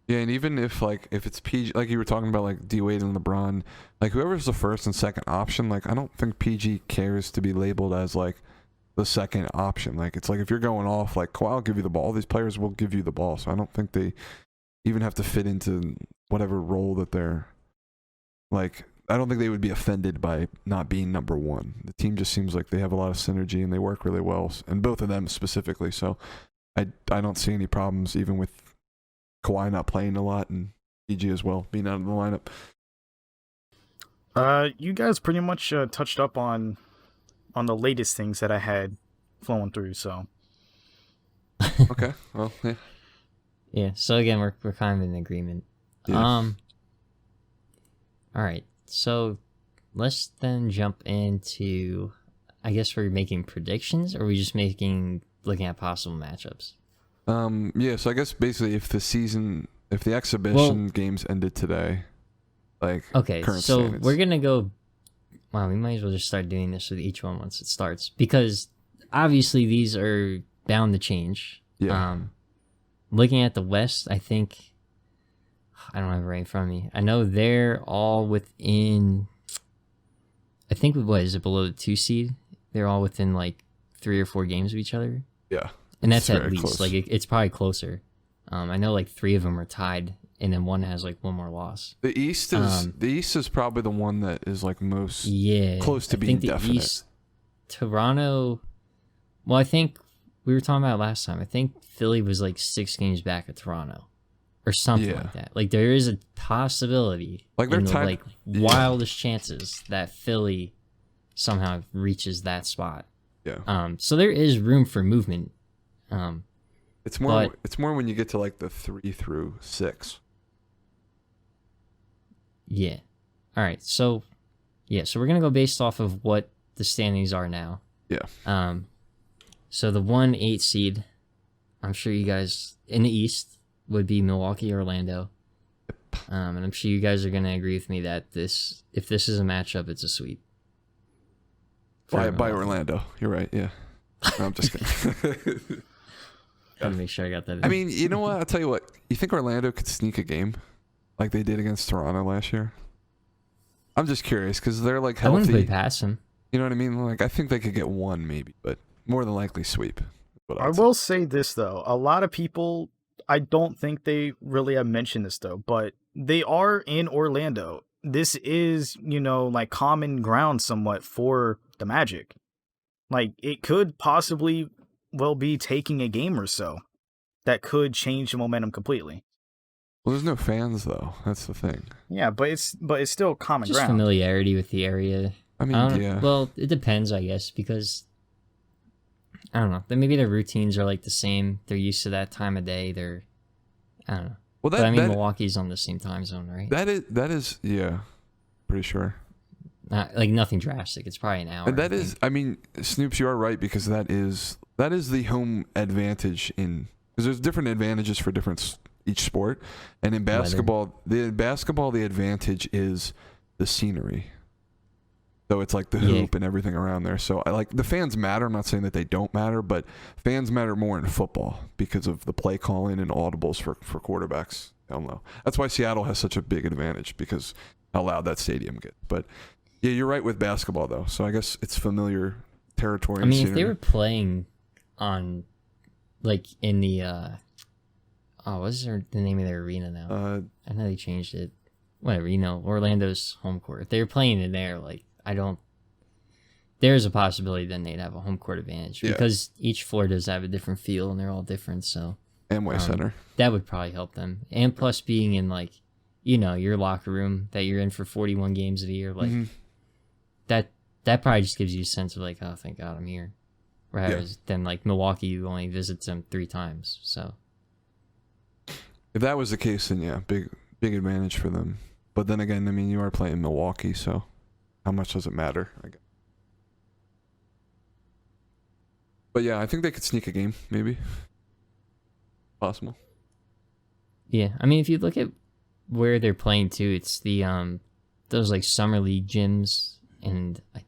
S3: Yeah, and even if it's PG, like you were talking about, like D Wade and LeBron, like whoever's the first and second option, like I don't think PG cares to be labeled as like the second option. Like it's like if you're going off, like Kawhi will give you the ball. These players will give you the ball. So I don't think they even have to fit into whatever role that they're like. I don't think they would be offended by not being number one. The team just seems like they have a lot of synergy and they work really well, and both of them specifically. So I don't see any problems even with Kawhi not playing a lot and PG as well being out of the lineup.
S2: You guys pretty much touched up on the latest things that I had flowing through. So
S3: Okay, well, yeah.
S1: Yeah. So again, we're kind of in agreement.
S3: Yeah.
S1: All right. So let's then jump into, I guess we're making predictions, or are we just looking at possible matchups?
S3: Yeah, so I guess basically if the exhibition games ended today, like
S1: okay,
S3: current
S1: so
S3: standings.
S1: we're gonna go. Wow, we might as well just start doing this with each one once it starts, because obviously these are bound to change.
S3: Yeah.
S1: Looking at the West, I think I don't have it right in front of me. I know they're all within. I think what is it below the 2 seed? They're all within like 3 or 4 games of each other.
S3: Yeah.
S1: And that's
S3: It's
S1: at
S3: very
S1: least
S3: close.
S1: like it's probably closer. I know like 3 of them are tied, and then one has like one more loss.
S3: The East is probably the one that is like most close to
S1: I
S3: being
S1: think the
S3: definite.
S1: East, Toronto. Well, I think we were talking about it last time. I think Philly was like 6 games back at Toronto, or something like that. Like there is a possibility,
S3: like they're
S1: in the,
S3: tied,
S1: like wildest chances that Philly somehow reaches that spot.
S3: Yeah.
S1: So there is room for movement.
S3: It's more when you get to like the 3 through 6.
S1: Yeah. All right. So we're gonna go based off of what the standings are now.
S3: Yeah.
S1: So the 1-8 seed, I'm sure you guys in the East would be Milwaukee, Orlando. And I'm sure you guys are gonna agree with me that if this is a matchup, it's a sweep.
S3: By Orlando. You're right. Yeah. No, I'm just kidding.
S1: Gotta make sure I got that in.
S3: I mean, you know what? I'll tell you what. You think Orlando could sneak a game like they did against Toronto last year? I'm just curious because they're like
S1: I wouldn't
S3: healthy.
S1: put it past them.
S3: You know what I mean? Like I think they could get one maybe, but more than likely sweep.
S2: I will say this though, a lot of people, I don't think they really have mentioned this though, but they are in Orlando. This is, like common ground somewhat for the Magic. Like it could possibly be taking a game or so that could change the momentum completely.
S3: Well, there's no fans though. That's the thing.
S2: Yeah, but it's still common
S1: Just
S2: ground.
S1: familiarity with the area.
S3: I mean, yeah.
S1: Well, it depends, I guess, because I don't know. Maybe their routines are like the same. They're used to that time of day. I don't know.
S3: Well,
S1: but I mean, Milwaukee's on the same time zone, right?
S3: That is, yeah, pretty sure.
S1: Like nothing drastic. It's probably an hour.
S3: And that is, I mean, Snoops, you are right because that is the home advantage because there's different advantages for each sport, and in basketball, the advantage is the scenery. So it's like the hoop and everything around there. So I like the fans matter. I'm not saying that they don't matter, but fans matter more in football because of the play calling and audibles for quarterbacks down low. That's why Seattle has such a big advantage because how loud that stadium gets. But yeah, you're right with basketball though. So I guess it's familiar territory.
S1: I mean, if they were playing on, like in the, what's the name of their arena now? I know they changed it. Whatever, Orlando's home court. If they were playing in there, like, there's a possibility then they'd have a home court advantage because each floor does have a different feel and they're all different. So
S3: Amway Center.
S1: That would probably help them. And plus being in like, you know, your locker room that you're in for 41 games a year, like that probably just gives you a sense of like, oh, thank God I'm here. Whereas then like Milwaukee, you only visits them 3 times. So
S3: If that was the case, then yeah, big advantage for them. But then again, I mean, you are playing Milwaukee, so how much does it matter? I guess. But yeah, I think they could sneak a game, maybe. Possible.
S1: yeah, I mean, if you look at where they're playing too, it's the those like summer league gyms, and I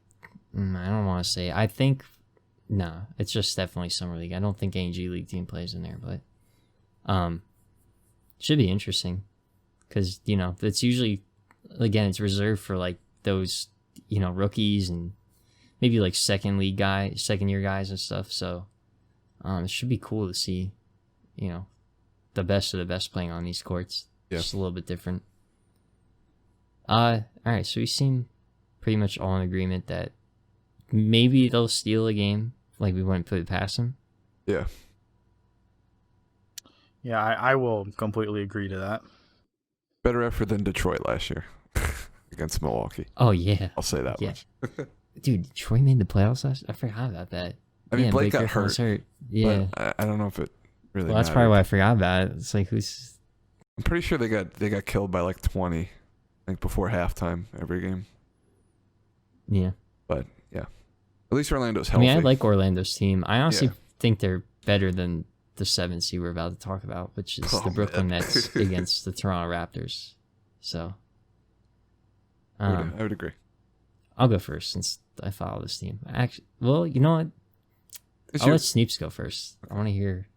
S1: don't want to say. I think it's just definitely summer league. I don't think any G League team plays in there, but should be interesting because you know it's usually it's reserved for like those rookies and maybe like second year guys and stuff. So it should be cool to see the best of the best playing on these courts.
S3: Yeah.
S1: Just a little bit different. All right, so we seem pretty much all in agreement that maybe they'll steal a game. Like, we wouldn't put it past them.
S3: Yeah.
S2: Yeah, I will completely agree to that.
S3: Better effort than Detroit last year against Milwaukee.
S1: Oh, yeah.
S3: I'll say that much.
S1: Dude, Detroit made the playoffs last year? I forgot about that.
S3: I mean, Blake got
S1: Griffin was hurt. Yeah.
S3: But I don't know if it really
S1: Well, that's probably why I forgot about it. It's like, who's...
S3: I'm pretty sure they got killed by like 20, like before halftime every game.
S1: Yeah.
S3: But yeah, at least Orlando's
S1: I
S3: healthy.
S1: mean, I like Orlando's team. I honestly think they're better than the 7 seed we're about to talk about, which is the Brooklyn Nets against the Toronto Raptors. So,
S3: I would agree.
S1: I'll go first since I follow this team. Actually, well, you know what? I'll let Snoops go first. I want to hear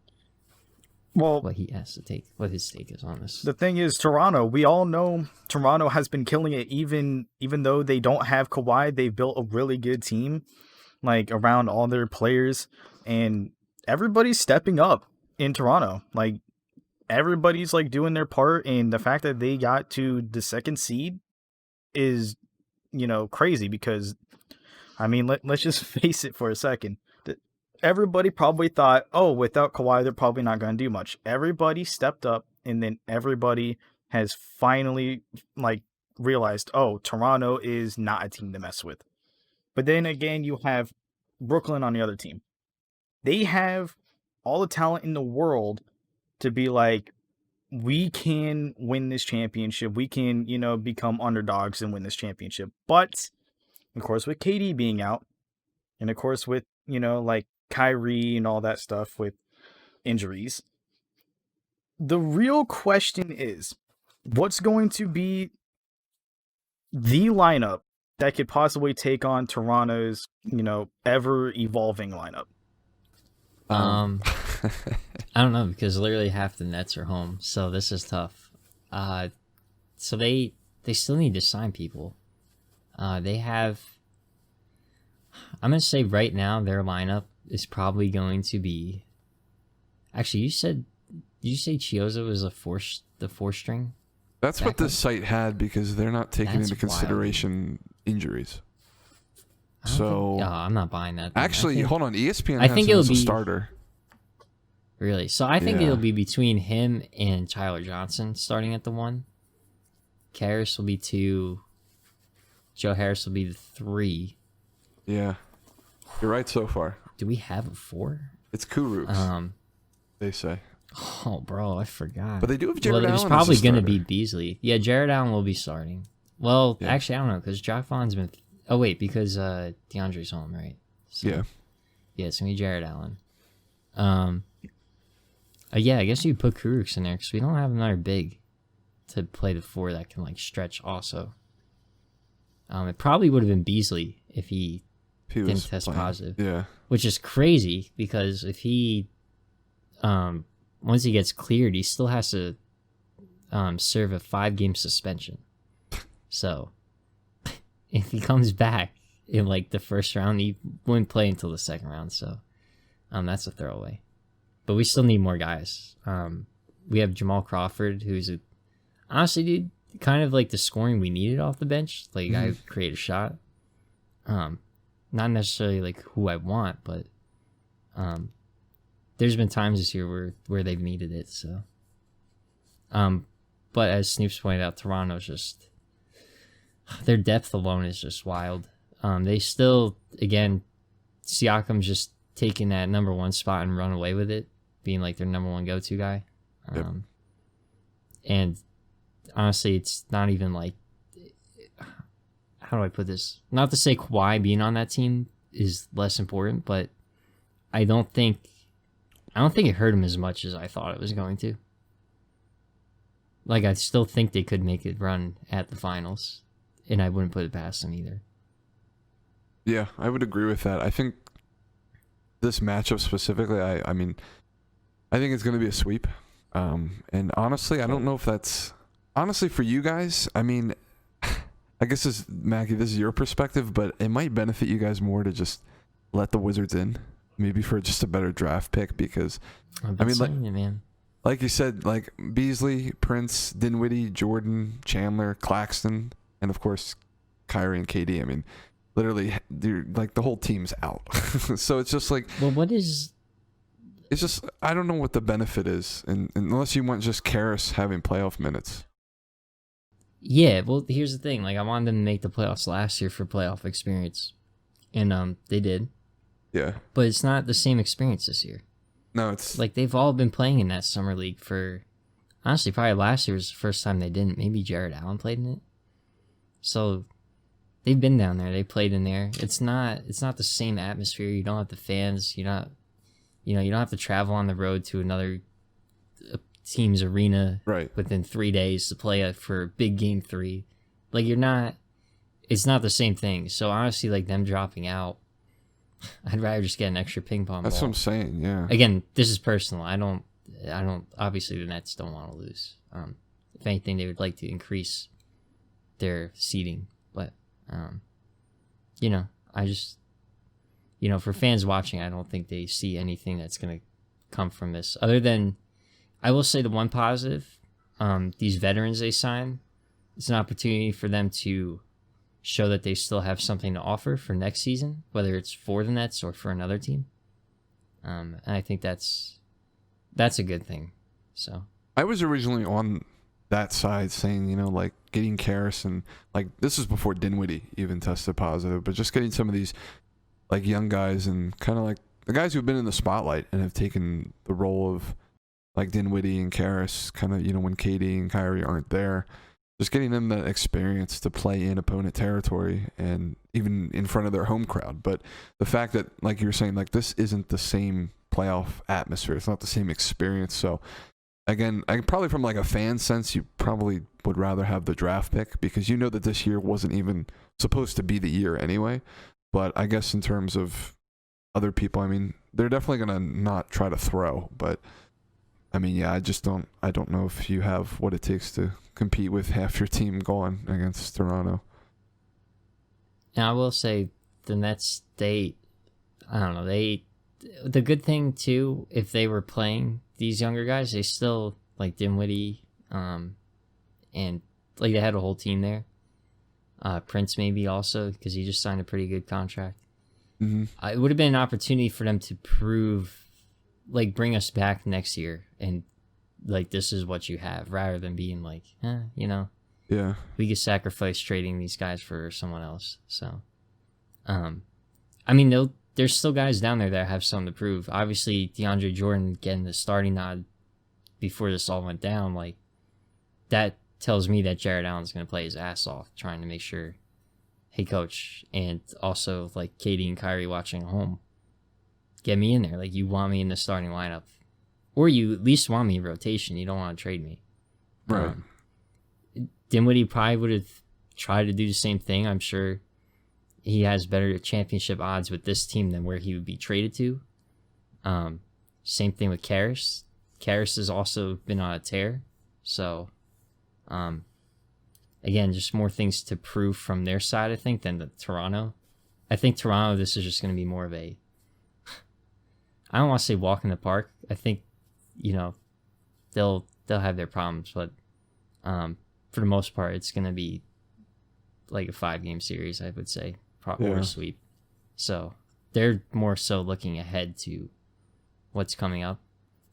S1: what he has to take, what his take is on this.
S2: The thing is, Toronto, we all know Toronto has been killing it even though they don't have Kawhi. They've built a really good team like around all their players, and everybody's stepping up in Toronto. Like, everybody's like doing their part, and the fact that they got to the 2nd seed is, crazy because, I mean, let's just face it for a second. Everybody probably thought, oh, without Kawhi, they're probably not going to do much. Everybody stepped up, and then everybody has finally realized, oh, Toronto is not a team to mess with. But then again, you have Brooklyn on the other team. They have all the talent in the world to be like, we can win this championship. We can, become underdogs and win this championship. But, of course, with KD being out, and of course with, Kyrie and all that stuff with injuries, the real question is, what's going to be the lineup that could possibly take on Toronto's, ever evolving lineup?
S1: I don't know, because literally half the Nets are home, so this is tough. So they still need to sign people. They have, I'm gonna say right now their lineup is probably going to be. Actually, did you say Chiozza was the 4 string?
S3: That's what this site had because they're not taking into consideration injuries.
S1: I'm not buying that.
S3: Actually, hold on. ESPN
S1: I
S3: has
S1: think
S3: him
S1: it'll
S3: as a
S1: be
S3: starter.
S1: Really? So I think it'll be between him and Tyler Johnson starting at the 1. Harris will be 2. Joe Harris will be the 3.
S3: Yeah. You're right so far.
S1: Do we have a 4?
S3: It's Kurucs. They say.
S1: Oh, bro, I forgot.
S3: But they do have Jared Allen.
S1: It's probably going to be Beasley. Yeah, Jared Allen will be starting. Well, actually, I don't know, because Jock Vaughn's been... Oh, wait, because DeAndre's home, right? So,
S3: yeah.
S1: Yeah, it's going to be Jared Allen. Yeah, I guess you put Kurucs in there, because we don't have another big to play the 4 that can, stretch also. It probably would have been Beasley if he didn't test positive.
S3: Yeah.
S1: Which is crazy, because if he... once he gets cleared, he still has to serve a 5-game suspension. So, if he comes back in the first round, he wouldn't play until the second round. So, that's a throwaway. But we still need more guys. We have Jamal Crawford, who's honestly, dude, kind of the scoring we needed off the bench. A guy who could create a shot. Not necessarily who I want, but there's been times this year where they've needed it. So, but as Snoops pointed out, Toronto's just their depth alone is just wild. They still, again, Siakam's just taking that number one spot and run away with it, being like their number one go-to guy.
S3: Yep.
S1: And honestly, it's not even like, how do I put this? Not to say Kawhi being on that team is less important, but I don't think it hurt him as much as I thought it was going to. Like, I still think they could make it run at the finals, and I wouldn't put it past them either.
S3: Yeah, I would agree with that. I think this matchup specifically, I mean, I think it's going to be a sweep. And honestly, I don't know if that's... Honestly, for you guys, I mean, I guess Mackie, this is your perspective, but it might benefit you guys more to just let the Wizards in, maybe for just a better draft pick, because I mean, like you said, like Beasley, Prince, Dinwiddie, Jordan, Chandler, Claxton, and of course Kyrie and KD. I mean, literally, like the whole team's out. So it's just like,
S1: well, what is?
S3: It's just, I don't know what the benefit is, and unless you want just Karras having playoff minutes.
S1: Yeah, well, here's the thing. Like, I wanted them to make the playoffs last year for playoff experience, and they did.
S3: Yeah.
S1: But it's not the same experience this year.
S3: No, it's...
S1: Like, they've all been playing in that summer league for... Honestly, probably last year was the first time they didn't. Maybe Jared Allen played in it. So, they've been down there. They played in there. It's not the same atmosphere. You don't have the fans. You don't have to travel on the road to another team's arena within 3 days to play for big game 3. Like, it's not the same thing. So honestly, like, them dropping out, I'd rather just get an extra ping pong ball.
S3: That's what I'm saying. Yeah.
S1: Again, this is personal. I don't obviously the Nets don't want to lose. If anything, they would like to increase their seeding, but I just, for fans watching, I don't think they see anything that's going to come from this other than, I will say the one positive, these veterans they sign, it's an opportunity for them to show that they still have something to offer for next season, whether it's for the Nets or for another team. And I think that's a good thing. So
S3: I was originally on that side saying, like getting Karras and like this is before Dinwiddie even tested positive, but just getting some of these like young guys and kind of like the guys who've been in the spotlight and have taken the role of like Dinwiddie and Karras, kind of, when KD and Kyrie aren't there, just getting them that experience to play in opponent territory and even in front of their home crowd. But the fact that, like you were saying, like this isn't the same playoff atmosphere. It's not the same experience. So again, probably from like a fan sense, you probably would rather have the draft pick because you know that this year wasn't even supposed to be the year anyway. But I guess in terms of other people, I mean, they're definitely going to not try to throw, but I mean, yeah, I don't know if you have what it takes to compete with half your team gone against Toronto.
S1: Now, I will say the Nets, I don't know, the good thing too, if they were playing these younger guys, they still, like Dinwiddie, and like they had a whole team there. Prince maybe also, because he just signed a pretty good contract.
S3: Mm-hmm.
S1: It would have been an opportunity for them to prove, like, bring us back next year and like this is what you have, rather than being like,
S3: yeah,
S1: we could sacrifice trading these guys for someone else. So, I mean, there's still guys down there that have something to prove. Obviously, DeAndre Jordan getting the starting nod before this all went down, like that tells me that Jared Allen's going to play his ass off trying to make sure, hey coach, and also like KD and Kyrie watching at home, get me in there. Like, you want me in the starting lineup, or you at least want me in rotation. You don't want to trade me.
S3: Right.
S1: Dinwiddie probably would have tried to do the same thing. I'm sure he has better championship odds with this team than where he would be traded to. Same thing with Karras. Karras has also been on a tear. So, again, just more things to prove from their side, I think, than the Toronto. I think Toronto, this is just going to be more of a, I don't want to say walk in the park. I think, they'll have their problems, but for the most part, it's going to be like a 5-game series, I would say, or a sweep. So they're more so looking ahead to what's coming up.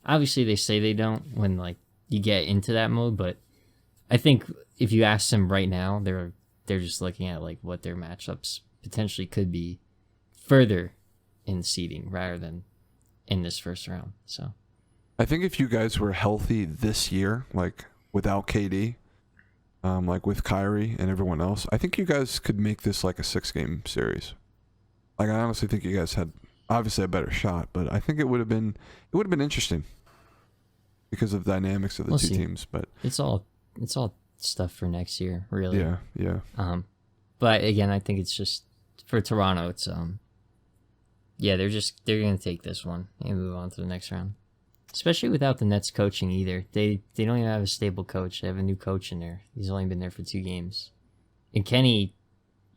S1: Obviously, they say they don't when like you get into that mode, but I think if you ask them right now, they're just looking at like what their matchups potentially could be further in seeding rather than in this first round. So
S3: I think if you guys were healthy this year, like without KD, like with Kyrie and everyone else, I think you guys could make this like a 6-game series. Like I honestly think you guys had obviously a better shot, but I think it would have been interesting because of the dynamics of the two teams. But
S1: it's all stuff for next year, really.
S3: Yeah.
S1: But again, I think it's just for Toronto. It's they're gonna take this one and move on to the next round. Especially without the Nets coaching either. They don't even have a stable coach. They have a new coach in there. He's only been there for 2 games. And Kenny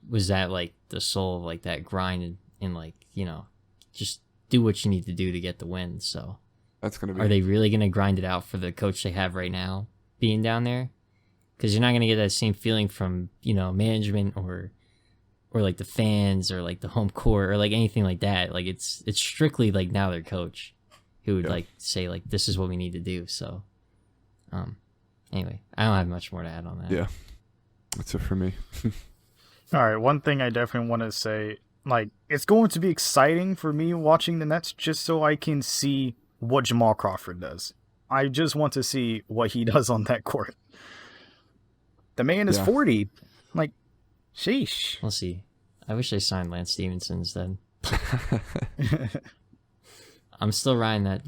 S1: was at like the soul of like that grind and like, you know, just do what you need to do to get the win. So
S3: that's gonna be.
S1: Are they really gonna grind it out for the coach they have right now being down there? Because you're not gonna get that same feeling from, you know, management or like the fans or like the home court or like anything like that. Like it's strictly like now their coach who would like say like this is what we need to do. So anyway, I don't have much more to add on that.
S3: Yeah, that's it for me.
S2: All right, one thing I definitely want to say, like, it's going to be exciting for me watching the Nets just so I can see what Jamal Crawford does. I just want to see what he does on that court. The man is 40. Like, sheesh.
S1: We'll see. I wish they signed Lance Stevenson instead. I'm still riding that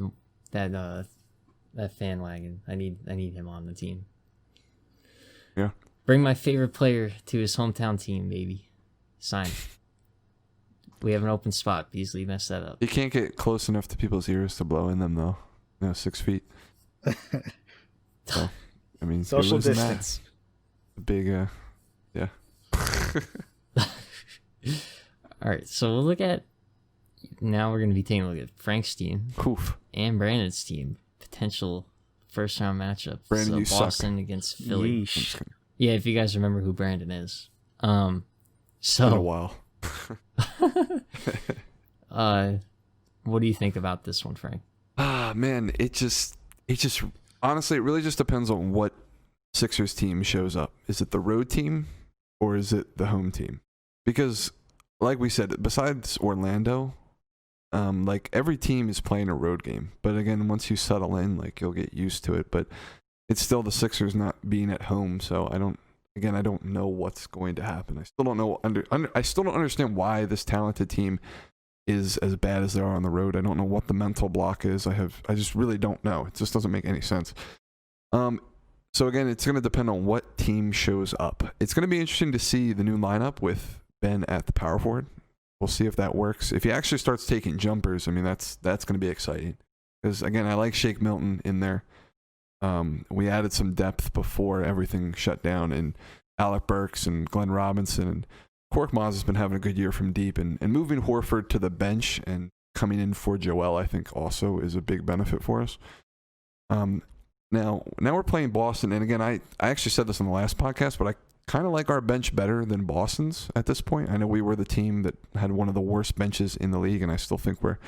S1: fan wagon. I need him on the team.
S3: Yeah.
S1: Bring my favorite player to his hometown team, baby. Sign. We have an open spot. Beasley messed that up.
S3: You can't get close enough to people's ears to blow in them, though. 6 feet. So, I mean,
S2: social distance.
S3: Big, yeah.
S1: All right, so we'll look at. Now we're going to be taking a look at Frank's team and Brandon's team. Potential first round matchup.
S3: Brandon, you
S1: Boston
S3: suck.
S1: Against Philly.
S2: Yeesh.
S1: Yeah, if you guys remember who Brandon is. So
S3: it's been a while.
S1: What do you think about this one, Frank?
S3: Man, it just honestly, it really just depends on what Sixers team shows up. Is it the road team or is it the home team? Because like we said, besides Orlando, like every team is playing a road game. But again, once you settle in, like you'll get used to it. But it's still the Sixers not being at home, so I don't know what's going to happen. I still don't know. I still don't understand why this talented team is as bad as they are on the road. I don't know what the mental block is. I just really don't know. It just doesn't make any sense. So again, it's going to depend on what team shows up. It's going to be interesting to see the new lineup with Ben at the power forward. We'll see if that works. If he actually starts taking jumpers, I mean, that's going to be exciting. Because again, I like Shake Milton in there. We added some depth before everything shut down, and Alec Burks and Glenn Robinson and Korkmaz has been having a good year from deep, and moving Horford to the bench and coming in for Joel, I think also is a big benefit for us. Now we're playing Boston, and again, I actually said this on the last podcast, but I kind of like our bench better than Boston's at this point. I know we were the team that had one of the worst benches in the league, and I still think we're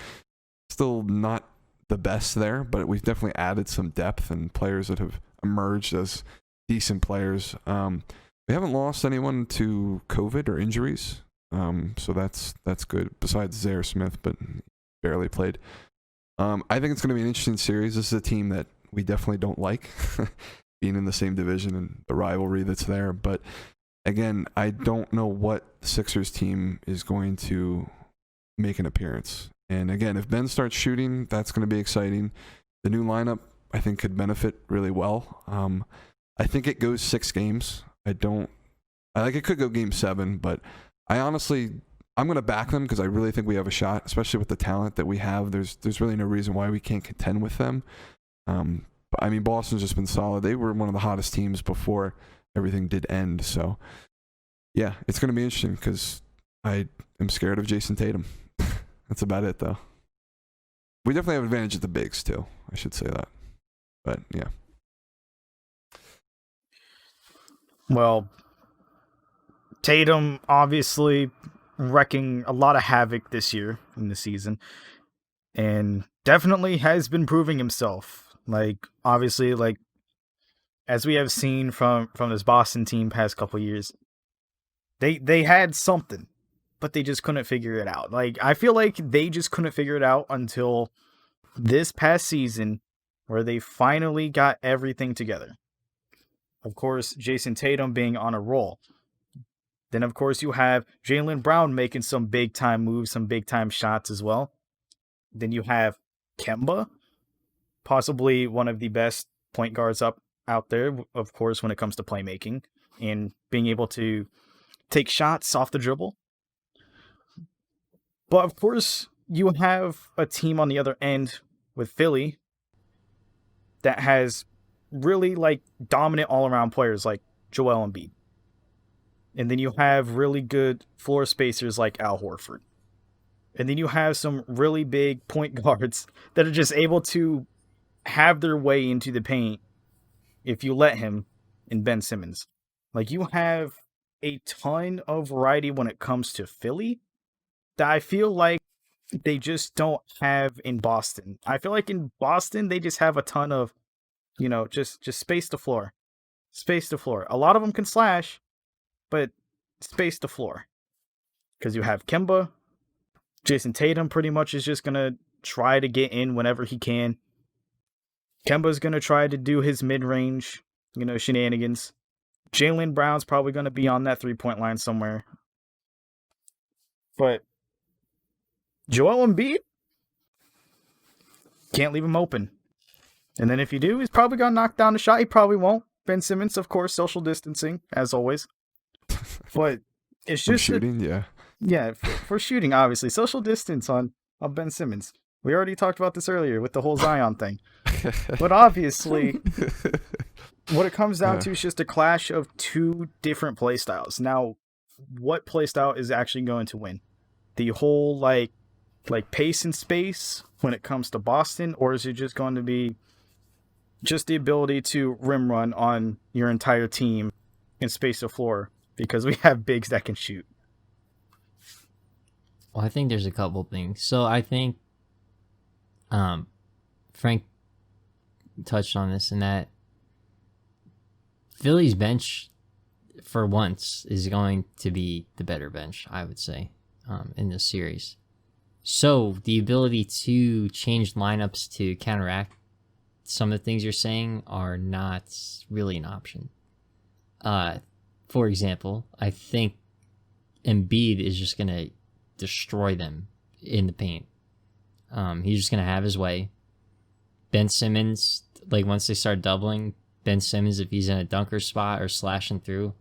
S3: still not the best there, but we've definitely added some depth and players that have emerged as decent players. We haven't lost anyone to COVID or injuries, so that's good. Besides Zaire Smith, but barely played. I think it's going to be an interesting series. This is a team that we definitely don't like, being in the same division and the rivalry that's there. But again, I don't know what the Sixers team is going to make an appearance. And again, if Ben starts shooting, that's going to be exciting. The new lineup, I think, could benefit really well. I think it goes 6 games. I like it could go game 7, but I'm going to back them because I really think we have a shot, especially with the talent that we have. There's really no reason why we can't contend with them. But I mean, Boston's just been solid. They were one of the hottest teams before everything did end. So yeah, it's going to be interesting because I am scared of Jason Tatum. That's about it, though. We definitely have advantage at the bigs, too. I should say that. But, yeah.
S2: Well, Tatum obviously wrecking a lot of havoc this year in the season. And definitely has been proving himself. Like, obviously, like, as we have seen from this Boston team past couple years, they had something, but they just couldn't figure it out. Like, I feel like they just couldn't figure it out until this past season, where they finally got everything together. Of course, Jason Tatum being on a roll. Then, of course, you have Jaylen Brown making some big-time moves, some big-time shots as well. Then you have Kemba, possibly one of the best point guards out there, of course, when it comes to playmaking and being able to take shots off the dribble. But, of course, you have a team on the other end with Philly that has really, like, dominant all-around players like Joel Embiid. And then you have really good floor spacers like Al Horford. And then you have some really big point guards that are just able to have their way into the paint if you let him, in Ben Simmons. Like, you have a ton of variety when it comes to Philly that I feel like they just don't have in Boston. I feel like in Boston, they just have a ton of, just space to floor. Space to floor. A lot of them can slash, but space to floor. Because you have Kemba. Jason Tatum pretty much is just going to try to get in whenever he can. Kemba's going to try to do his mid-range, shenanigans. Jaylen Brown's probably going to be on that three-point line somewhere. But Joel Embiid, can't leave him open. And then if you do, he's probably going to knock down the shot. He probably won't. Ben Simmons, of course, social distancing, as always. But it's just
S3: shooting, yeah.
S2: Yeah, for shooting, obviously. Social distance on Ben Simmons. We already talked about this earlier with the whole Zion thing. But obviously, what it comes down to is just a clash of two different play styles. Now, what play style is actually going to win? The whole, like pace and space when it comes to Boston, or is it just going to be just the ability to rim run on your entire team and space the floor? Because we have bigs that can shoot.
S1: Well, I think there's a couple things. So I think Frank touched on this, and that Philly's bench, for once, is going to be the better bench, I would say, in this series. So the ability to change lineups to counteract some of the things you're saying are not really an option. For example, I think Embiid is just going to destroy them in the paint. He's just going to have his way. Ben Simmons, like once they start doubling, Ben Simmons, if he's in a dunker spot or slashing through,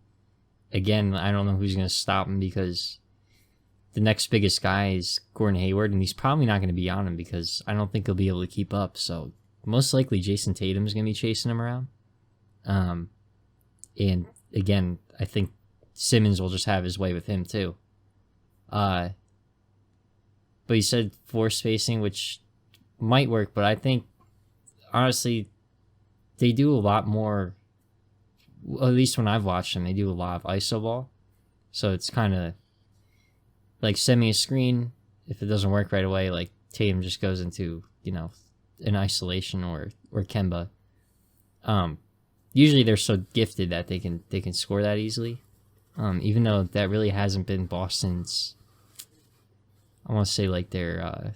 S1: again, I don't know who's going to stop him, because the next biggest guy is Gordon Hayward, and he's probably not going to be on him because I don't think he'll be able to keep up. So most likely Jason Tatum is going to be chasing him around. And again, I think Simmons will just have his way with him too. But you said floor spacing, which might work, but I think, honestly, they do a lot more, at least when I've watched them, they do a lot of iso ball. So it's kind of like send me a screen. If it doesn't work right away, like Tatum just goes into, an isolation or Kemba. Usually they're so gifted that they can score that easily. Even though that really hasn't been Boston's, I want to say, like their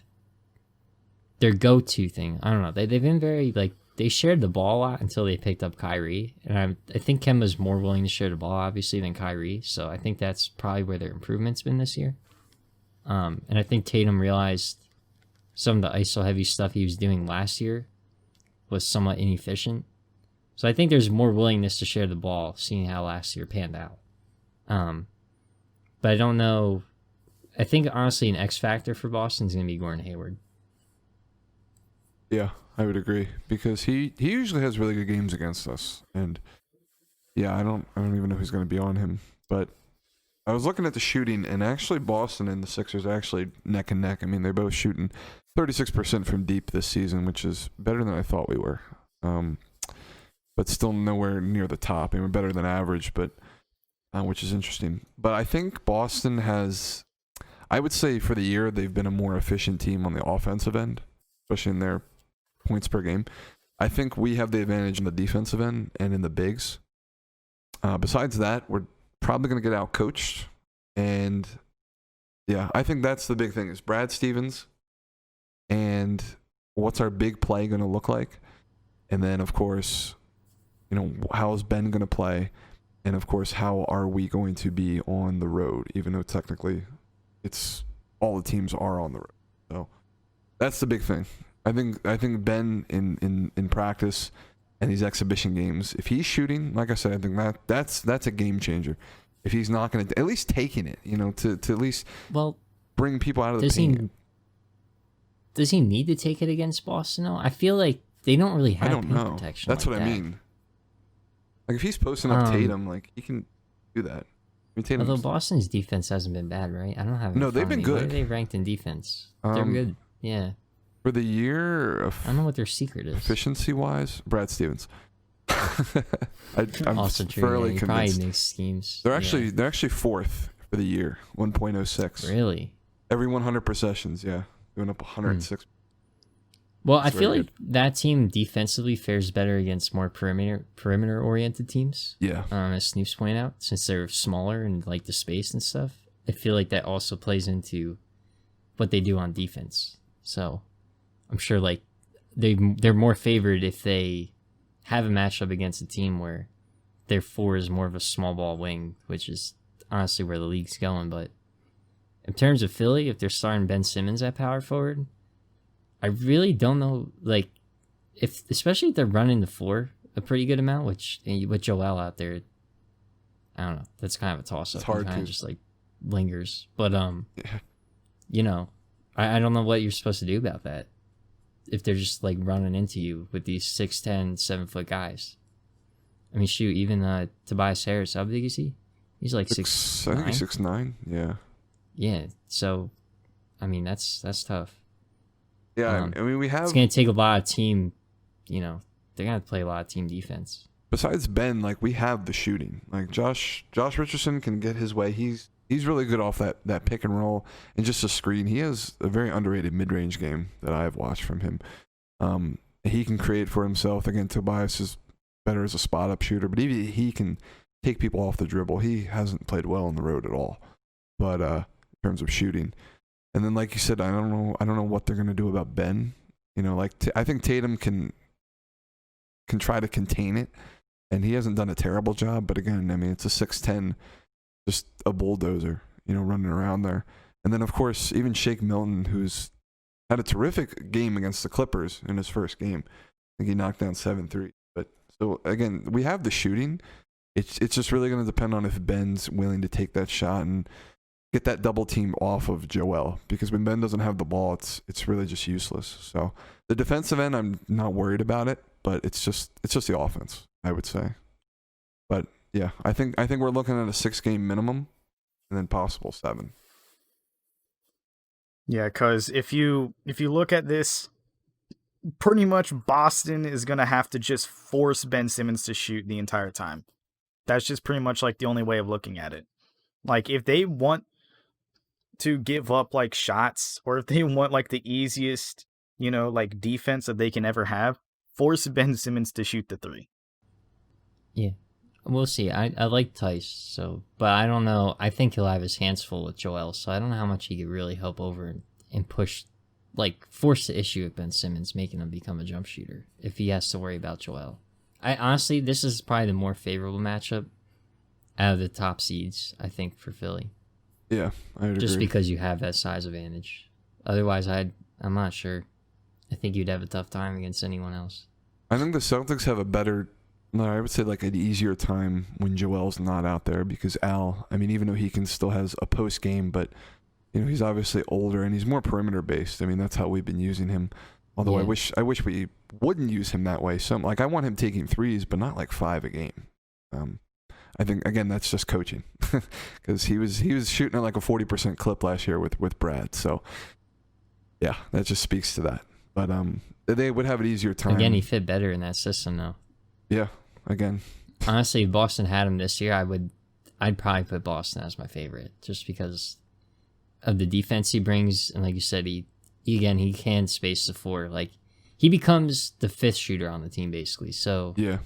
S1: go-to thing. I don't know. They've been very, like, they shared the ball a lot until they picked up Kyrie. And I think Kemba's more willing to share the ball, obviously, than Kyrie. So I think that's probably where their improvement's been this year. And I think Tatum realized some of the ISO-heavy stuff he was doing last year was somewhat inefficient. So I think there's more willingness to share the ball, seeing how last year panned out. But I don't know. I think, honestly, an X factor for Boston is going to be Gordon Hayward.
S3: Yeah, I would agree, because he usually has really good games against us, and yeah, I don't even know who's going to be on him. But I was looking at the shooting, and actually Boston and the Sixers are actually neck and neck. I mean, they're both shooting 36% from deep this season, which is better than I thought we were. But still nowhere near the top. I mean, we're better than average, but which is interesting. But I think Boston has, I would say for the year, they've been a more efficient team on the offensive end. especially in their points per game. I think we have the advantage in the defensive end and in the bigs. Besides that, we're probably going to get out coached. And yeah, I think that's the big thing is Brad Stevens and what's our big play going to look like? And then, of course, how is Ben going to play? And, of course, how are we going to be on the road, even though technically it's all the teams are on the road. So that's the big thing. I think Ben in practice and these exhibition games, if he's shooting, like I said, I think that's a game changer. If he's not going to, at least taking it, to at least bring people out of the paint.
S1: Does he need to take it against Boston, though? I feel like they don't really have
S3: paint protection. That's what I mean. Like, if he's posting up Tatum, like, he can do that.
S1: Although Boston's defense hasn't been bad, right? I don't have.
S3: No, they've been good.
S1: Where are they ranked in defense? They're good. Yeah.
S3: For the year,
S1: I don't know what their secret is.
S3: Efficiency-wise, Brad Stevens. I'm
S1: also true.
S3: fairly
S1: He
S3: convinced.
S1: probably makes schemes.
S3: They're actually fourth for the year, 1.06.
S1: Really?
S3: Every 100 possessions, yeah, going up 106.
S1: Well, I feel like that team defensively fares better against more perimeter oriented teams.
S3: Yeah.
S1: As Snoops pointed out, since they're smaller and like the space and stuff, I feel like that also plays into what they do on defense. So I'm sure like they're more favored if they have a matchup against a team where their four is more of a small ball wing, which is honestly where the league's going. But in terms of Philly, if they're starting Ben Simmons at power forward, I really don't know, like, especially if they're running the floor a pretty good amount, which with Joel out there, I don't know. That's kind of a toss-up.
S3: It's hard
S1: kind of just like lingers. But I don't know what you're supposed to do about that if they're just like running into you with these 6'10", 7-foot guys. I mean, shoot, even Tobias Harris, how big is he? He's like 6'9".
S3: I think he's 6'9". Yeah.
S1: Yeah. So, I mean, that's tough.
S3: Yeah, I mean, we have...
S1: It's going to take a lot of team, they're going to have to play a lot of team defense.
S3: Besides Ben, like, we have the shooting. Like, Josh Richardson can get his way. He's really good off that pick and roll and just a screen. He has a very underrated mid-range game that I've watched from him. He can create for himself. Again, Tobias is better as a spot-up shooter, but even he can take people off the dribble. He hasn't played well on the road at all, but in terms of shooting. And then, like you said, I don't know what they're gonna do about Ben. I think Tatum can try to contain it, and he hasn't done a terrible job. But again, I mean, it's a 6'10", just a bulldozer, running around there. And then, of course, even Shake Milton, who's had a terrific game against the Clippers in his first game. I think he knocked down 7 3. But so again, we have the shooting. It's just really gonna depend on if Ben's willing to take that shot and get that double team off of Joel, because when Ben doesn't have the ball, it's really just useless. So the defensive end, I'm not worried about it, but it's just the offense, I would say. But yeah, I think we're looking at a 6-game minimum, and then possible 7.
S2: Yeah, because if you look at this, pretty much Boston is gonna have to just force Ben Simmons to shoot the entire time. That's just pretty much like the only way of looking at it. Like, if they want to give up like shots, or if they want like the easiest, like defense that they can ever have, force Ben Simmons to shoot the 3.
S1: Yeah, we'll see. I like Tice, but I don't know. I think he'll have his hands full with Joel, so I don't know how much he could really help over and push, like force the issue with Ben Simmons, making him become a jump shooter if he has to worry about Joel. I honestly, this is probably the more favorable matchup out of the top seeds, I think, for Philly.
S3: Yeah, I would
S1: Just
S3: agree.
S1: because you have that size advantage. Otherwise, I'm not sure. I think you'd have a tough time against anyone else.
S3: I think the Celtics have I would say like an easier time when Joel's not out there, because Al, I mean, even though he still has a post game, but he's obviously older and he's more perimeter based. I mean, that's how we've been using him. Although
S1: Yeah.
S3: I wish we wouldn't use him that way. I want him taking threes, but not like 5 a game. I think, again, that's just coaching, because he was shooting at like a 40% clip last year with Brad. So yeah, that just speaks to that. But they would have an easier time.
S1: Again, he fit better in that system, though.
S3: Yeah, again.
S1: Honestly, if Boston had him this year, I'd probably put Boston as my favorite, just because of the defense he brings, and like you said, he again, he can space the floor. Like, he becomes the fifth shooter on the team, basically. So,
S3: Yeah.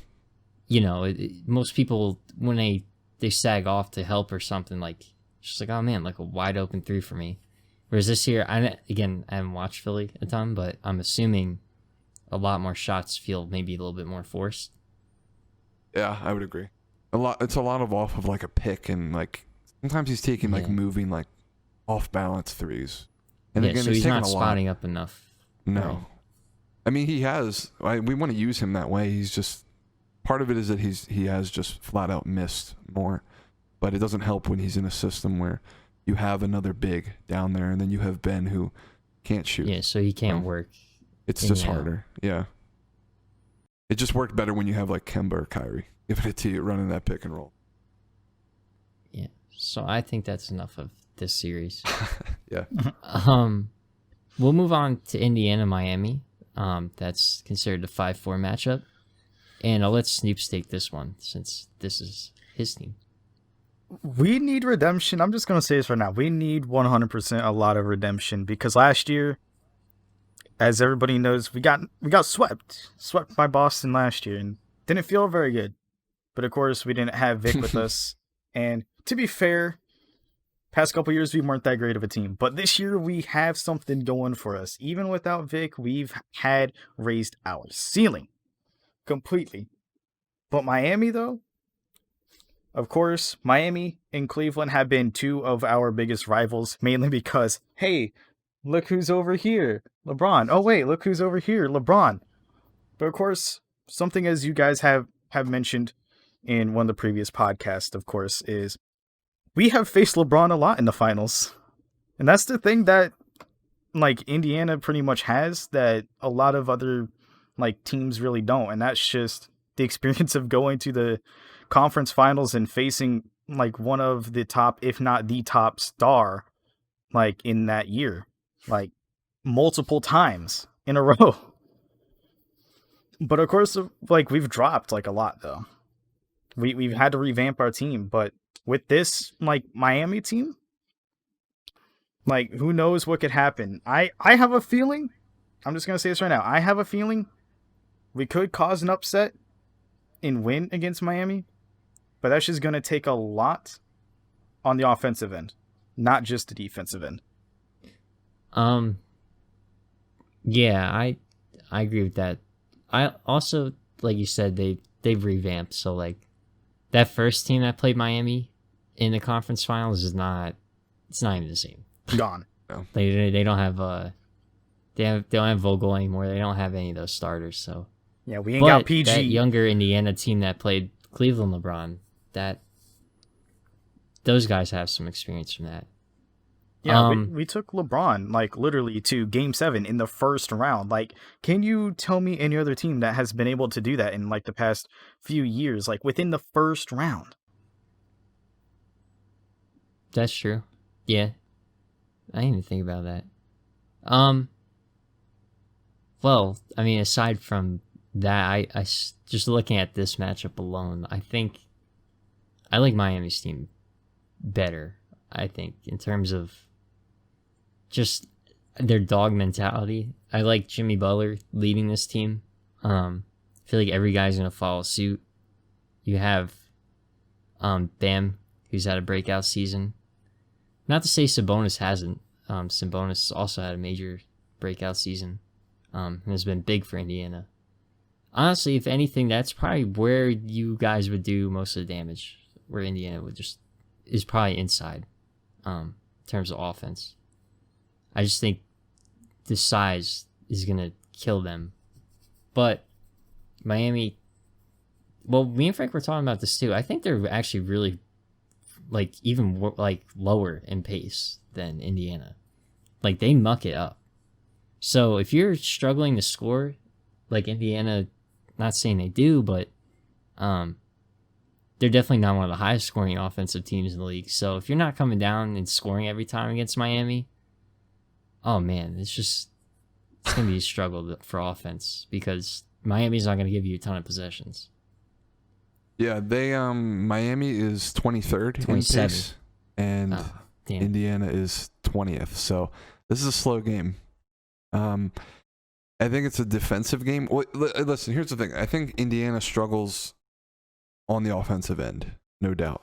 S1: Most people, when they sag off to help or something, like, just like, oh man, like a wide open three for me. Whereas this year, I haven't watched Philly a ton, but I'm assuming a lot more shots feel maybe a little bit more forced.
S3: Yeah, I would agree. It's a lot off of like a pick, and like sometimes he's taking like moving like off balance threes. And
S1: again, so he's not spotting up enough.
S3: No.
S1: Right.
S3: I mean, he has. We want to use him that way. He's just part of it is that he has just flat out missed more, but it doesn't help when he's in a system where you have another big down there, and then you have Ben who can't shoot.
S1: Yeah, so he can't work.
S3: It's just harder. Yeah. It just worked better when you have like Kemba or Kyrie giving it to you, running that pick and roll.
S1: Yeah. So I think that's enough of this series.
S3: Yeah.
S1: We'll move on to Indiana, Miami. That's considered a 5-4 matchup. And I'll let Snoops take this one since this is his team.
S2: We need redemption. I'm just going to say this right now. We need 100% a lot of redemption because last year, as everybody knows, we got swept by Boston last year and didn't feel very good. But of course, we didn't have Vic with us. And to be fair, past couple years, we weren't that great of a team. But this year, we have something going for us. Even without Vic, we've had raised our ceiling completely. But Miami, though, of course, Miami and Cleveland have been two of our biggest rivals, mainly because, hey, look who's over here, LeBron. Oh, wait, look who's over here, LeBron. But of course, something as you guys have mentioned in one of the previous podcasts, of course, is we have faced LeBron a lot in the finals. And that's the thing that, like, Indiana pretty much has that a lot of other, like, teams really don't. And that's just the experience of going to the conference finals and facing, like, one of the top, if not the top star, like, in that year. Like, multiple times in a row. But, of course, like, we've dropped, like, a lot, though. We've had to revamp our team, but with this, like, Miami team, like, who knows what could happen. I have a feeling, I'm just going to say this right now, I have a feeling we could cause an upset and win against Miami, but that's just going to take a lot on the offensive end, not just the defensive end.
S1: Yeah, I agree with that. I also, like you said, they've revamped, so, like, that first team that played Miami in the conference finals it's not even the same.
S2: Gone.
S3: No.
S1: They don't have they don't have Vogel anymore. They don't have any of those starters. So
S2: yeah, we ain't got PG.
S1: That younger Indiana team that played Cleveland LeBron, those guys have some experience from that.
S2: Yeah, we took LeBron, like, literally to Game 7 in the first round. Like, can you tell me any other team that has been able to do that in, like, the past few years, like, within the first round?
S1: That's true. Yeah. I didn't even think about that. Well, I mean, aside from that, I just looking at this matchup alone, I think I like Miami's team better, I think, in terms of just their dog mentality. I like Jimmy Butler leading this team. I feel like every guy's going to follow suit. You have Bam, who's had a breakout season. Not to say Sabonis hasn't. Sabonis also had a major breakout season and has been big for Indiana. Honestly, if anything, that's probably where you guys would do most of the damage, where Indiana is probably inside in terms of offense. I just think the size is going to kill them. But Miami, well, me and Frank were talking about this too. I think they're actually really, like, even like lower in pace than Indiana. Like, they muck it up. So if you're struggling to score, like Indiana, not saying they do, but they're definitely not one of the highest scoring offensive teams in the league. So if you're not coming down and scoring every time against Miami, oh man, it's going to be a struggle for offense because Miami's not going to give you a ton of possessions.
S3: Yeah, Miami is 23rd in pace, and Indiana is 20th. So this is a slow game. I think it's a defensive game. Listen, here's the thing. I think Indiana struggles on the offensive end, no doubt.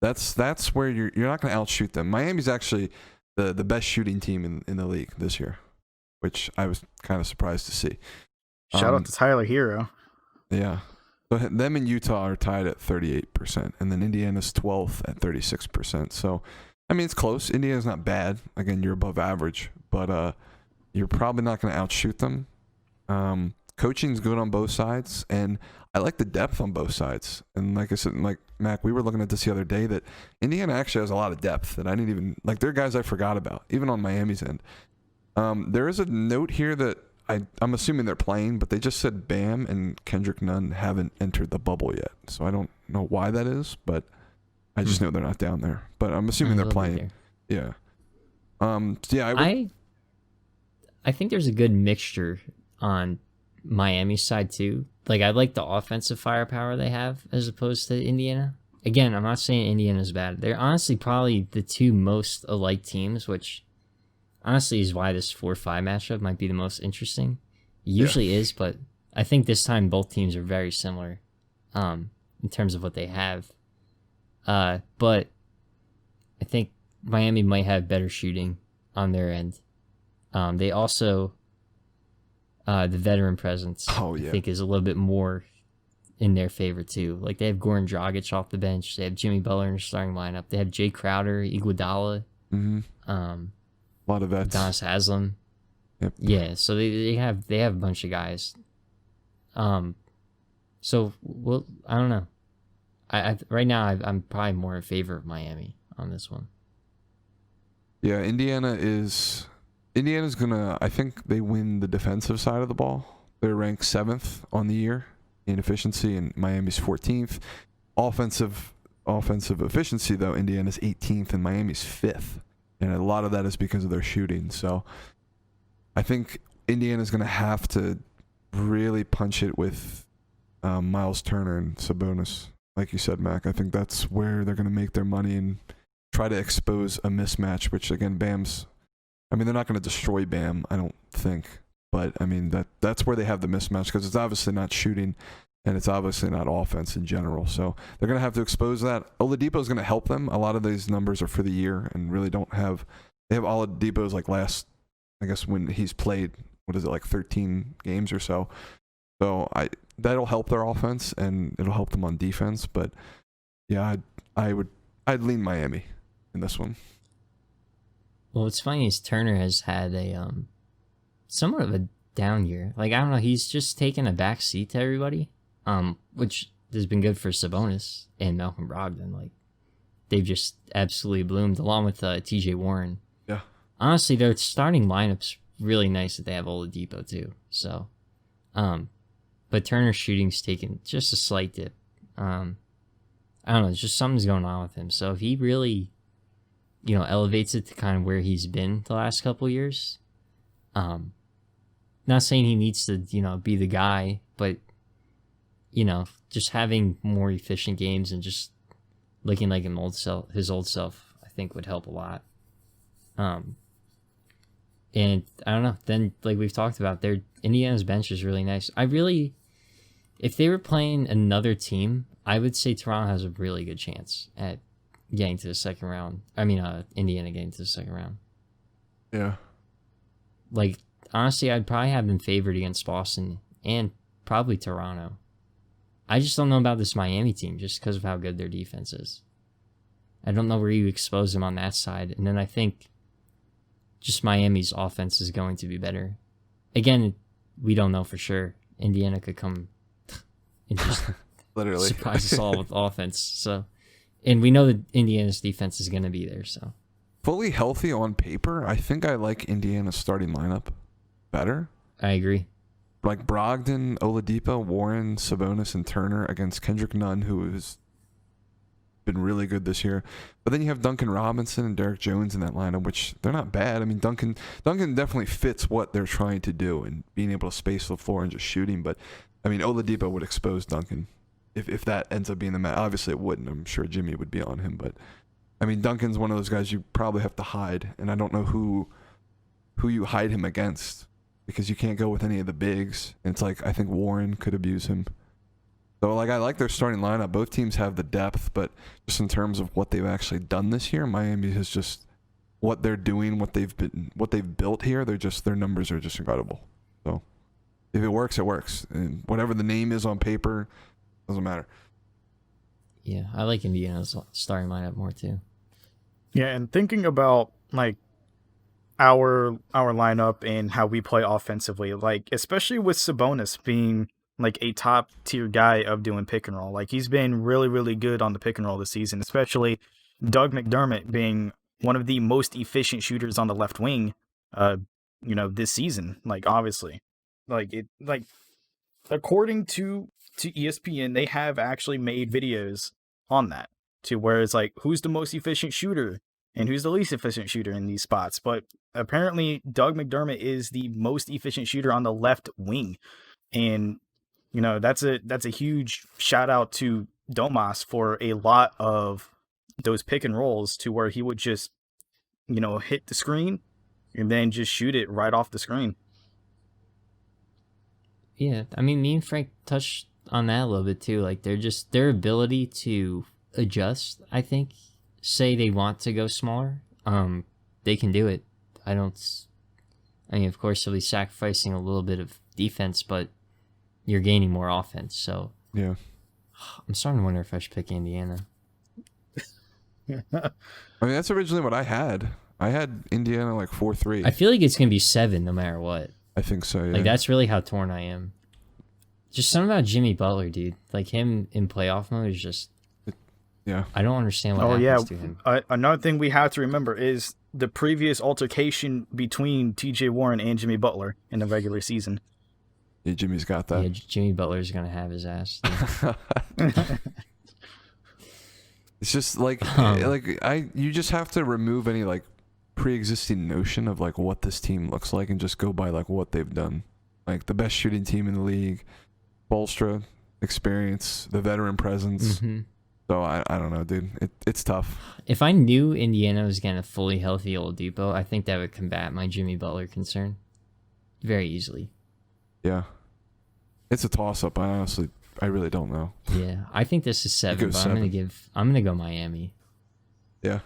S3: That's where you're not going to outshoot them. Miami's actually the best shooting team in the league this year, which I was kind of surprised to see.
S2: Shout out to Tyler Hero.
S3: Yeah. So them and Utah are tied at 38%, and then Indiana's 12th at 36%. So, I mean, it's close. Indiana's not bad. Again, you're above average, but you're probably not going to outshoot them. Coaching's good on both sides, and I like the depth on both sides. And like I said, like Mac, we were looking at this the other day that Indiana actually has a lot of depth that I didn't even like. There are guys I forgot about, even on Miami's end. There is a note here that I'm assuming they're playing, but they just said Bam and Kendrick Nunn haven't entered the bubble yet. So I don't know why that is, but I just know they're not down there. But I'm assuming they're playing. Yeah. I
S1: think there's a good mixture on Miami's side too. Like, I like the offensive firepower they have as opposed to Indiana. Again, I'm not saying Indiana's bad. They're honestly probably the two most alike teams, which honestly is why this 4-5 matchup might be the most interesting. It usually is, but I think this time both teams are very similar in terms of what they have. But I think Miami might have better shooting on their end. They also, the veteran presence, I think, is a little bit more in their favor too. Like, they have Goran Dragic off the bench. They have Jimmy Butler in their starting lineup. They have Jay Crowder, Iguodala.
S3: A lot of vets.
S1: Donis Haslam.
S3: Yep.
S1: Yeah, so they have a bunch of guys. So I don't know. I right now I'm probably more in favor of Miami on this one.
S3: Yeah, Indiana's gonna. I think they win the defensive side of the ball. They're ranked 7th on the year in efficiency, and Miami's 14th. Offensive efficiency though, Indiana's 18th and Miami's 5th. And a lot of that is because of their shooting. So I think Indiana's going to have to really punch it with Miles Turner and Sabonis. Like you said, Mac, I think that's where they're going to make their money and try to expose a mismatch, which, again, they're not going to destroy Bam, I don't think. But, I mean, that's where they have the mismatch, because it's obviously not shooting and it's obviously not offense in general. So they're going to have to expose that. Oladipo is going to help them. A lot of these numbers are for the year and really don't have – they have Oladipo's like last – I guess when he's played, 13 games or so. So that'll help their offense and it'll help them on defense. But, yeah, I'd lean Miami in this one.
S1: Well, what's funny is Turner has had a somewhat of a down year. Like, I don't know, he's just taken a back seat to everybody. Which has been good for Sabonis and Malcolm Brogdon. Like, they've just absolutely bloomed, along with TJ Warren.
S3: Yeah.
S1: Honestly, their starting lineup's really nice that they have Oladipo too. So, but Turner's shooting's taken just a slight dip. I don't know, just something's going on with him. So if he really, elevates it to kind of where he's been the last couple of years, not saying he needs to, be the guy, but just having more efficient games and just looking like his old self, I think would help a lot. And I don't know. Then, like we've talked about, Indiana's bench is really nice. If they were playing another team, I would say Toronto has a really good chance at getting to the second round. I mean, Indiana getting to the second round.
S3: Yeah.
S1: Like, honestly, I'd probably have them favored against Boston and probably Toronto. I just don't know about this Miami team just because of how good their defense is. I don't know where you expose them on that side. And then I think just Miami's offense is going to be better. Again, we don't know for sure. Indiana could come and just
S3: literally
S1: surprise us all with offense. So, and we know that Indiana's defense is going to be there. So,
S3: fully healthy on paper, I think I like Indiana's starting lineup better.
S1: I agree.
S3: Like Brogdon, Oladipo, Warren, Sabonis, and Turner against Kendrick Nunn, who has been really good this year. But then you have Duncan Robinson and Derek Jones in that lineup, which they're not bad. I mean, Duncan definitely fits what they're trying to do and being able to space the floor and just shooting. But, I mean, Oladipo would expose Duncan if that ends up being the match. Obviously, it wouldn't. I'm sure Jimmy would be on him. But, I mean, Duncan's one of those guys you probably have to hide. And I don't know who you hide him against. because you can't go with any of the bigs. And it's like I think Warren could abuse him. So like I like their starting lineup. Both teams have the depth, but just in terms of what they've actually done this year, Miami has just what they're doing, what they've built here. Their numbers are just incredible. So if it works, it works. And whatever the name is on paper, doesn't matter.
S1: Yeah, I like Indiana's starting lineup more too.
S2: Yeah, and thinking about like our lineup and how we play offensively, like especially with Sabonis being like a top tier guy of doing pick and roll. Like he's been really, really good on the pick and roll this season, especially Doug McDermott being one of the most efficient shooters on the left wing, this season. Like obviously, according to ESPN, they have actually made videos on that to where it's like who's the most efficient shooter and who's the least efficient shooter in these spots. But apparently Doug McDermott is the most efficient shooter on the left wing. And that's a huge shout out to Domas for a lot of those pick and rolls to where he would just, hit the screen and then just shoot it right off the screen.
S1: Yeah, I mean, me and Frank touched on that a little bit too. Like their ability to adjust, I think, say they want to go smaller, they can do it. I mean, of course, they'll be sacrificing a little bit of defense, but you're gaining more offense. So
S3: yeah,
S1: I'm starting to wonder if I should pick Indiana.
S3: I mean, that's originally what I had. I had Indiana like 4-3.
S1: I feel like it's gonna be 7 no matter what.
S3: I think so. Yeah.
S1: Like that's really how torn I am. Just something about Jimmy Butler, dude. Like him in playoff mode is just.
S3: Yeah.
S1: I don't understand what happens to him.
S2: Another thing we have to remember is the previous altercation between T.J. Warren and Jimmy Butler in the regular season.
S3: Yeah, Jimmy's got that.
S1: Yeah, Jimmy Butler's gonna have his ass.
S3: It's just like you just have to remove any like pre-existing notion of like what this team looks like and just go by like what they've done. Like the best shooting team in the league, Bolstra, experience, the veteran presence.
S1: Mm-hmm.
S3: So I don't know, dude. It's tough.
S1: If I knew Indiana was getting a fully healthy Oladipo, I think that would combat my Jimmy Butler concern very easily.
S3: Yeah. It's a toss-up. I really don't know.
S1: Yeah, I think this is 7, but
S3: 7.
S1: I'm gonna go Miami.
S3: Yeah,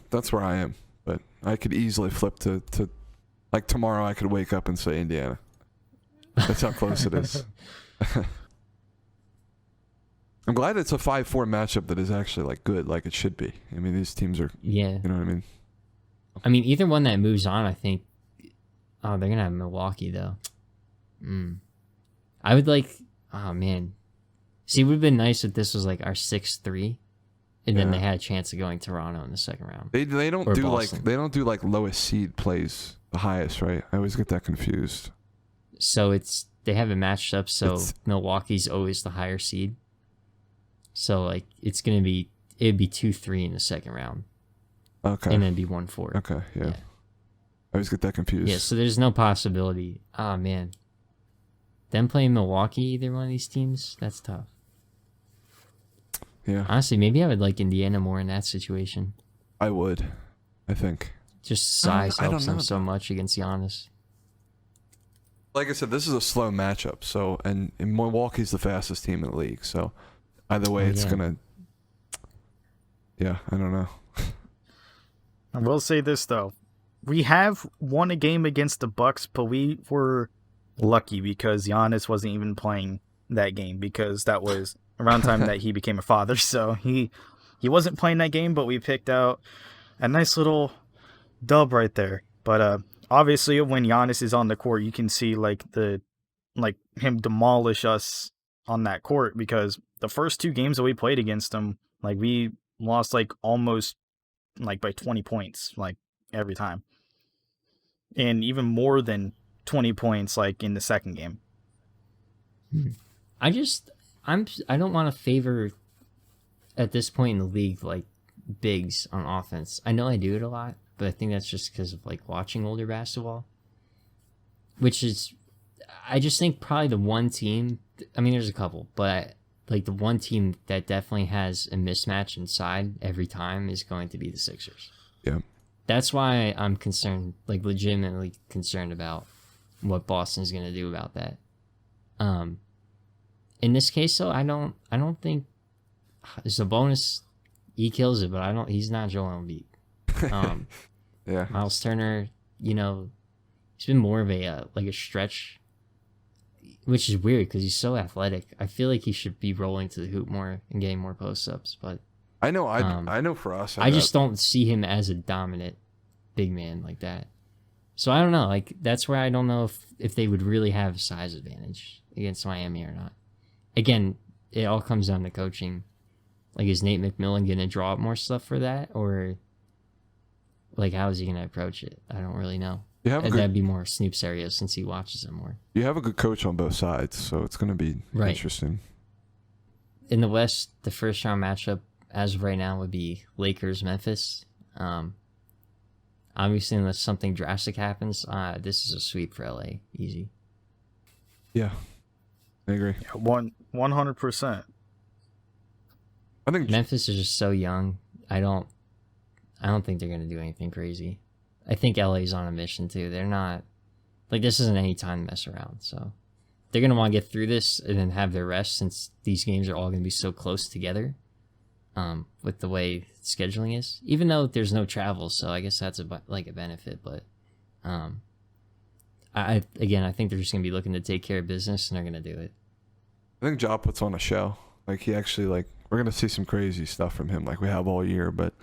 S3: that's where I am. But I could easily flip to like tomorrow. I could wake up and say Indiana. That's how close it is. I'm glad it's a 5-4 matchup that is actually like good, like it should be. I mean, these teams are.
S1: Yeah.
S3: You know what I mean?
S1: I mean, either one that moves on, I think. Oh, they're gonna have Milwaukee though. I would like. Oh man. See, it would have been nice if this was like our 6-3, and then they had a chance of going Toronto in the second round.
S3: They don't
S1: or
S3: do
S1: Boston.
S3: like lowest seed plays the highest, right? I always get that confused.
S1: So they have it matched up. So Milwaukee's always the higher seed. So like it'd be 2-3 in the second round.
S3: Okay.
S1: And then it'd be 1-4.
S3: Okay. Yeah. I always get that confused.
S1: Yeah. So there's no possibility. Oh man. Them playing Milwaukee, either one of these teams, that's tough.
S3: Yeah.
S1: Honestly, maybe I would like Indiana more in that situation.
S3: I would. I think.
S1: Just size
S3: I don't
S1: helps them
S3: know,
S1: so much against Giannis.
S3: Like I said, this is a slow matchup. So, and Milwaukee's the fastest team in the league. So, either way, it's gonna. Yeah, I don't know.
S2: I will say this though, we have won a game against the Bucks, but we were lucky because Giannis wasn't even playing that game because that was around the time that he became a father. So he wasn't playing that game, but we picked out a nice little dub right there. But obviously when Giannis is on the court, you can see like him demolish us on that court because the first 2 games that we played against him, like we lost like almost like by 20 points like every time. And even more than 20 points like in the second game.
S1: I don't want to favor at this point in the league like bigs on offense. I know I do it a lot, but I think that's just because of like watching older basketball, which is I just think probably the one team, I mean there's a couple, but like the one team that definitely has a mismatch inside every time is going to be the Sixers.
S3: Yeah.
S1: That's why I'm concerned, like legitimately concerned about what Boston's going to do about that. In this case, though, I don't think Sabonis, he kills it, but he's not Joel Embiid.
S3: Yeah.
S1: Miles Turner, he's been more of a stretch, which is weird because he's so athletic. I feel like he should be rolling to the hoop more and getting more post-ups, but
S3: I know for us,
S1: I just don't see him as a dominant big man like that. So I don't know. Like, that's where I don't know if they would really have a size advantage against Miami or not. Again, it all comes down to coaching. Like, is Nate McMillan going to draw up more stuff for that? Or, like, how is he going to approach it? I don't really know. That'd be more Snoops area since he watches him more.
S3: You have a good coach on both sides, so it's going to be interesting.
S1: In the West, the first round matchup as of right now would be Lakers-Memphis. Obviously, unless something drastic happens, this is a sweep for LA. Easy.
S3: Yeah, I agree.
S2: 100%.
S3: I think
S1: Memphis is just so young. I don't think they're gonna do anything crazy. I think LA's on a mission too. They're not this isn't any time to mess around. So they're gonna want to get through this and then have their rest since these games are all gonna be so close together. With the way scheduling is, even though there's no travel, so I guess that's a benefit. But I think they're just gonna be looking to take care of business and they're gonna do it.
S3: I think Ja puts on a show. Like, he actually, we're gonna see some crazy stuff from him, like we have all year. But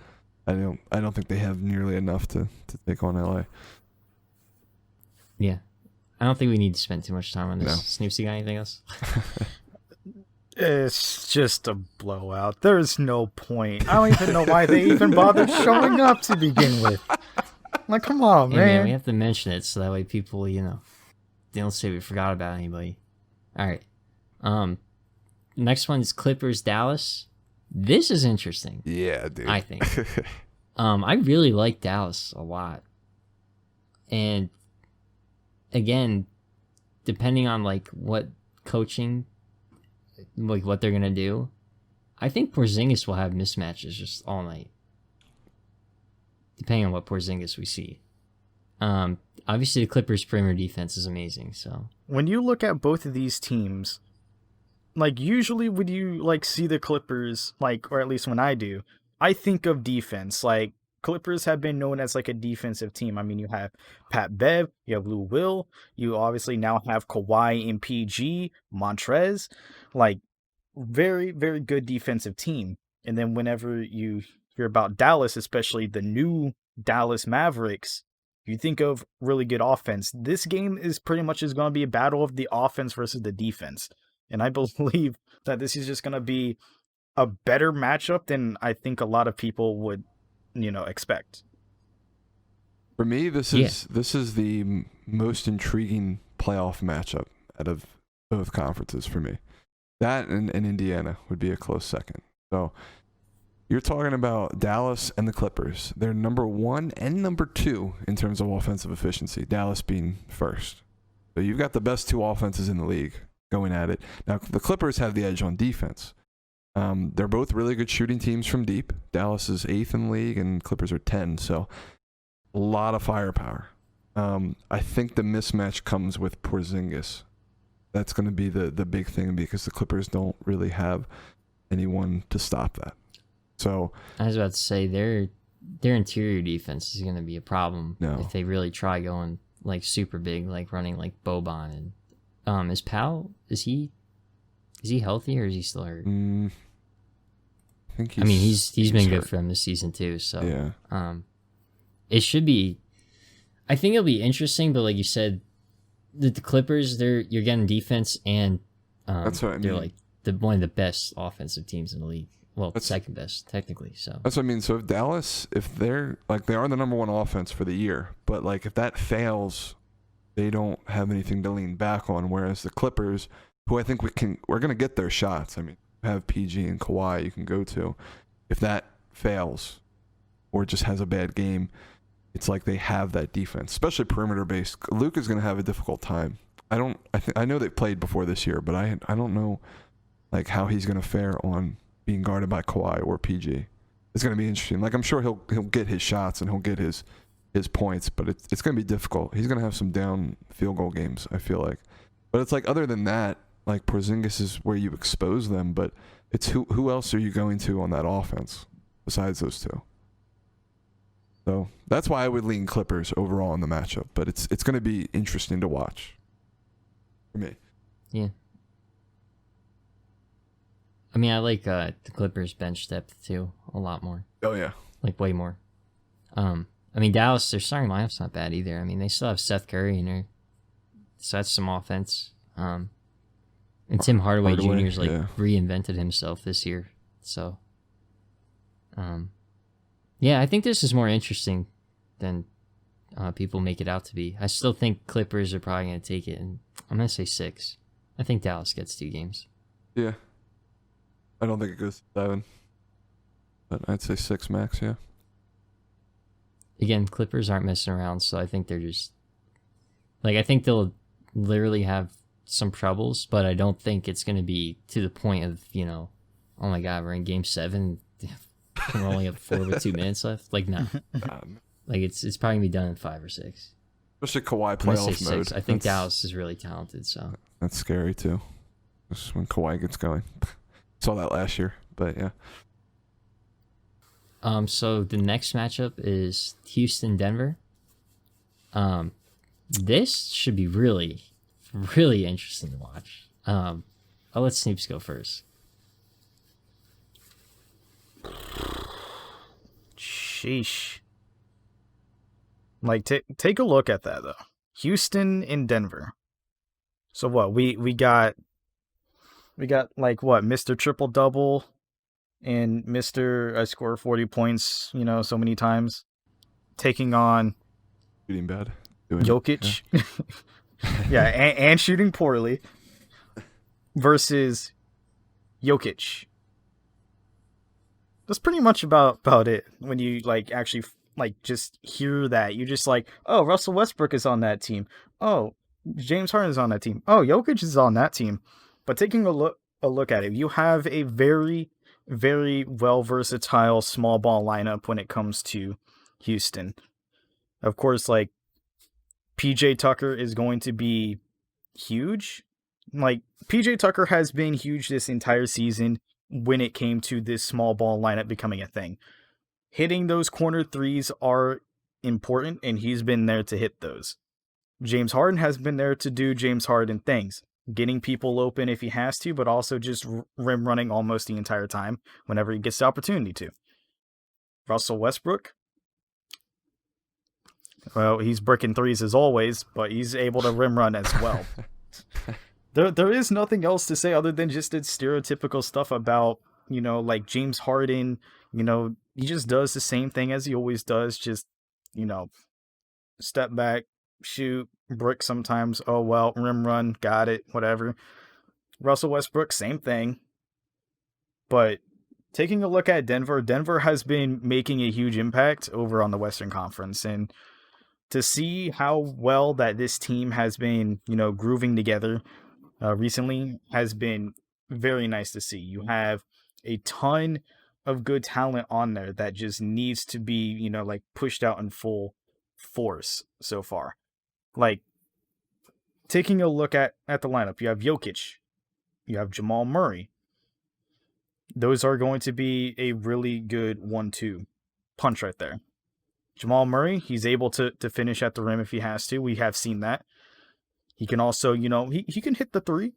S3: I don't think they have nearly enough to take on LA.
S1: Yeah, I don't think we need to spend too much time on this. No. Snoops, you got anything else?
S2: It's just a blowout. There's no point. I don't even know why they even bothered showing up to begin with. Like, come on, man.
S1: Man. We have to mention it so that way people, they don't say we forgot about anybody. All right. Next one is Clippers-Dallas. This is interesting.
S3: Yeah, dude.
S1: I think. I really like Dallas a lot. And, again, depending on, what coaching... what they're gonna do, I think Porzingis will have mismatches just all night, depending on what Porzingis we see. Obviously the Clippers' perimeter defense is amazing. So
S2: when you look at both of these teams, usually when you see the Clippers, or at least when I do, I think of defense. Clippers have been known as a defensive team. I mean, you have Pat Bev, you have Lou Will, you obviously now have Kawhi and PG, Montrez, very, very good defensive team. And then whenever you hear about Dallas, especially the new Dallas Mavericks, you think of really good offense. This game is pretty much going to be a battle of the offense versus the defense. And I believe that this is just going to be a better matchup than I think a lot of people would expect.
S3: For me, this is the most intriguing playoff matchup out of both conferences for me. That and Indiana would be a close second. So you're talking about Dallas and the Clippers. They're number 1 and number 2 in terms of offensive efficiency, Dallas being first. So you've got the best 2 offenses in the league going at it. Now, the Clippers have the edge on defense. They're both really good shooting teams from deep. Dallas is 8th in the league and Clippers are 10. So a lot of firepower. I think the mismatch comes with Porzingis. That's going to be the big thing because the Clippers don't really have anyone to stop that. So
S1: I was about to say their interior defense is going to be a problem if they really try going super big, running Boban. And is Powell, is he healthy or is he still hurt?
S3: I think
S1: he's been good for him this season too. So
S3: yeah.
S1: It should be. I think it'll be interesting, but like you said, the Clippers, you're getting defense and
S3: that's what I mean.
S1: They're one of the best offensive teams in the league. Well, second best technically. So
S3: that's what I mean. So if Dallas, if they're they are the number 1 offense for the year, but if that fails, they don't have anything to lean back on. Whereas the Clippers, who I think we're gonna get their shots. I mean, have PG and Kawhi you can go to. If that fails, or just has a bad game, it's they have that defense, especially perimeter based. Luke is gonna have a difficult time. I know they played before this year, but I don't know how he's gonna fare on being guarded by Kawhi or PG. It's gonna be interesting. I'm sure he'll get his shots and he'll get his his points, but it's going to be difficult. He's going to have some down field goal games, I feel like. But it's like, other than that, like, Porzingis is where you expose them, but it's who else are you going to on that offense besides those two? So that's why I would lean Clippers overall in the matchup, but it's going to be interesting to watch for me.
S1: Yeah. I mean, I like the Clippers bench depth too a lot more.
S3: Oh yeah,
S1: like way more. I mean, Dallas, their starting lineup's not bad either. I mean, they still have Seth Curry in there, so that's some offense. And Tim Hardaway Jr.'s reinvented himself this year, so. Yeah, I think this is more interesting than people make it out to be. I still think Clippers are probably going to take it, and I'm going to say 6. I think Dallas gets 2 games.
S3: Yeah. I don't think it goes 7, but I'd say 6 max, yeah.
S1: Again, Clippers aren't messing around, so I think they're just... Like, I think they'll literally have some troubles, but I don't think it's going to be to the point of, oh my God, we're in Game 7, we're only up 4 with 2 minutes left. Like, no. Like, it's probably going to be done in 5 or 6.
S3: Especially Kawhi playoff mode.
S1: 6. I think Dallas is really talented, so...
S3: That's scary, too. This is when Kawhi gets going. Saw that last year, but yeah.
S1: So the next matchup is Houston-Denver. This should be really, really interesting to watch. I'll let Snoops go first.
S2: Sheesh. Like, take a look at that, though. Houston and Denver. So what? We got like what? Mr. Triple Double and Mr. I score 40 points, so many times, taking on
S3: shooting bad.
S2: Jokic. Yeah, and shooting poorly versus Jokic. That's pretty much about it. When you actually just hear that, you just oh, Russell Westbrook is on that team. Oh, James Harden is on that team. Oh, Jokic is on that team. But taking a look at it, you have a very, very well versatile small ball lineup when it comes to Houston. Of course, PJ Tucker is going to be huge. PJ Tucker has been huge this entire season when it came to this small ball lineup becoming a thing. Hitting those corner threes are important, and he's been there to hit those. James Harden has been there to do James Harden things. Getting people open if he has to, but also just rim running almost the entire time whenever he gets the opportunity to. Russell Westbrook, well, he's bricking threes as always, but he's able to rim run as well. There is nothing else to say other than just its stereotypical stuff about, James Harden, he just does the same thing as he always does, just, step back, shoot, brick sometimes, oh well, rim run, got it, whatever. Russell Westbrook, same thing. But taking a look at Denver has been making a huge impact over on the Western Conference, and to see how well that this team has been, grooving together recently has been very nice to see. You have a ton of good talent on there that just needs to be, pushed out in full force so far. Taking a look at the lineup, you have Jokic, you have Jamal Murray. Those are going to be a really good 1-2 punch right there. Jamal Murray, he's able to finish at the rim if he has to. We have seen that. He can also, he can hit the three.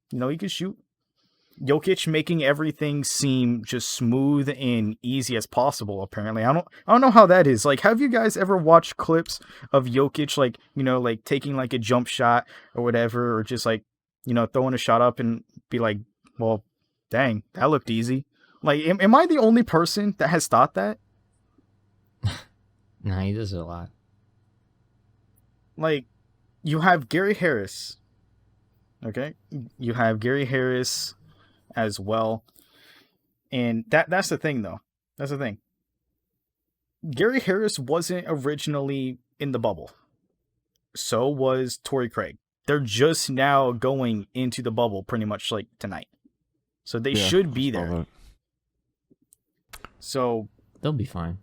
S2: He can shoot. Jokic making everything seem just smooth and easy as possible, apparently. I don't know how that is. Have you guys ever watched clips of Jokic, taking a jump shot or whatever, or just throwing a shot up and be like, well, dang, that looked easy. Am I the only person that has thought that?
S1: No, he does it a lot.
S2: You have Gary Harris. Okay? You have Gary Harris as well. And that's the thing, though. That's the thing. Gary Harris wasn't originally in the bubble. So was Torrey Craig. They're just now going into the bubble pretty much tonight. So they should be there. So
S1: they'll be fine.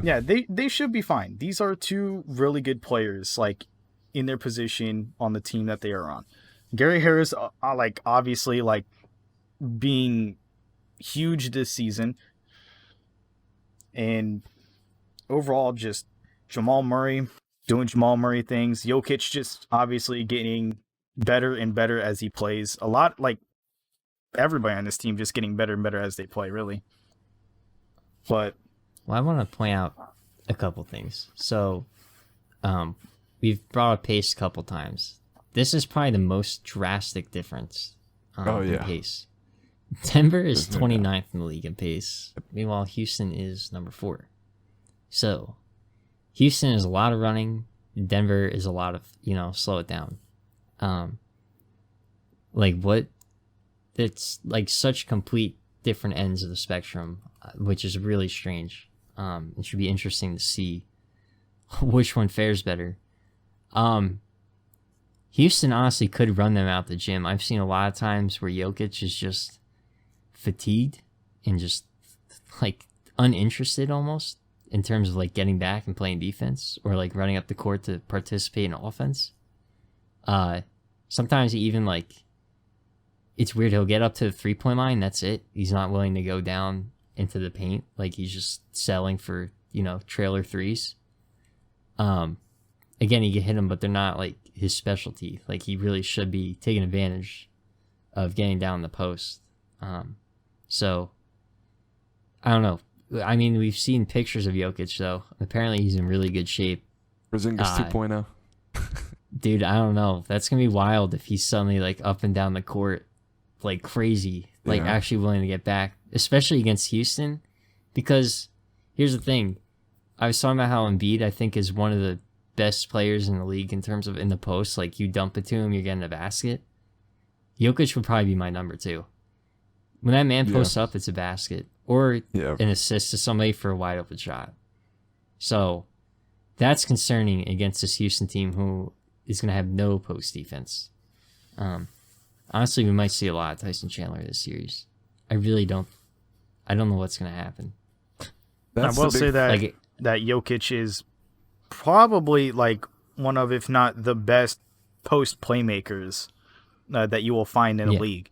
S2: Yeah, they should be fine. These are two really good players, like in their position on the team that they are on. Gary Harris, like obviously, like being huge this season, and overall, just Jamal Murray doing Jamal Murray things. Jokic just obviously getting better and better as he plays. A lot like everybody on this team just getting better and better as they play, really. But
S1: Well, I want to point out a couple things. So, we've brought up pace a couple times. This is probably the most drastic difference in pace. Denver is 29th in the league in pace. Meanwhile, Houston is number 4. So, Houston is a lot of running. Denver is a lot of, slow it down. It's like such complete different ends of the spectrum, which is really strange. It should be interesting to see which one fares better. Houston honestly could run them out the gym. I've seen a lot of times where Jokic is just fatigued and just like uninterested almost in terms of like getting back and playing defense or like running up the court to participate in offense. Sometimes he even like, it's weird. He'll get up to the 3-point line. That's it. He's not willing to go down into the paint. Like he's just selling for, trailer threes. Again, he can hit them, but they're not like his specialty. Like he really should be taking advantage of getting down the post. So I don't know. I mean, we've seen pictures of Jokic though. Apparently he's in really good shape.
S3: Porzingis 2.0.
S1: Dude, I don't know. That's going to be wild if he's suddenly like up and down the court like crazy, like actually willing to get back, especially against Houston. Because here's the thing. I was talking about how Embiid, I think, is one of the best players in the league in terms of in the post. Like you dump it to him, you're getting a basket. Jokic would probably be my number 2. When that man posts up, it's a basket or an assist to somebody for a wide open shot. So that's concerning against this Houston team who is going to have no post defense. Honestly, we might see a lot of Tyson Chandler this series. I don't know what's going to happen.
S2: I will say that that Jokic is probably like one of, if not the best post playmakers that you will find in the league.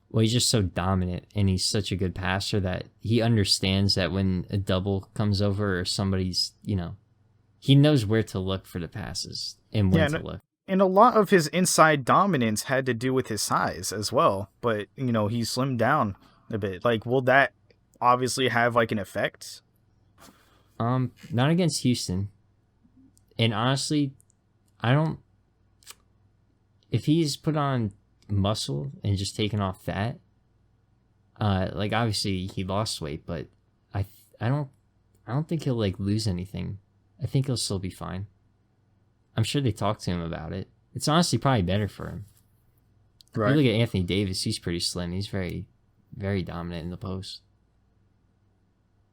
S1: Well, he's just so dominant, and he's such a good passer that he understands that when a double comes over or somebody's, he knows where to look for the passes and when to look.
S2: And a lot of his inside dominance had to do with his size as well. But, he slimmed down a bit. Like, will that obviously have like an effect?
S1: Not against Houston. And honestly, if he's put on muscle and just taken off fat, like obviously he lost weight, but I don't think he'll like lose anything. I think he'll still be fine. I'm sure they talked to him about it. It's honestly probably better for him. Right. You look at Anthony Davis, he's pretty slim. He's very, very dominant in the post.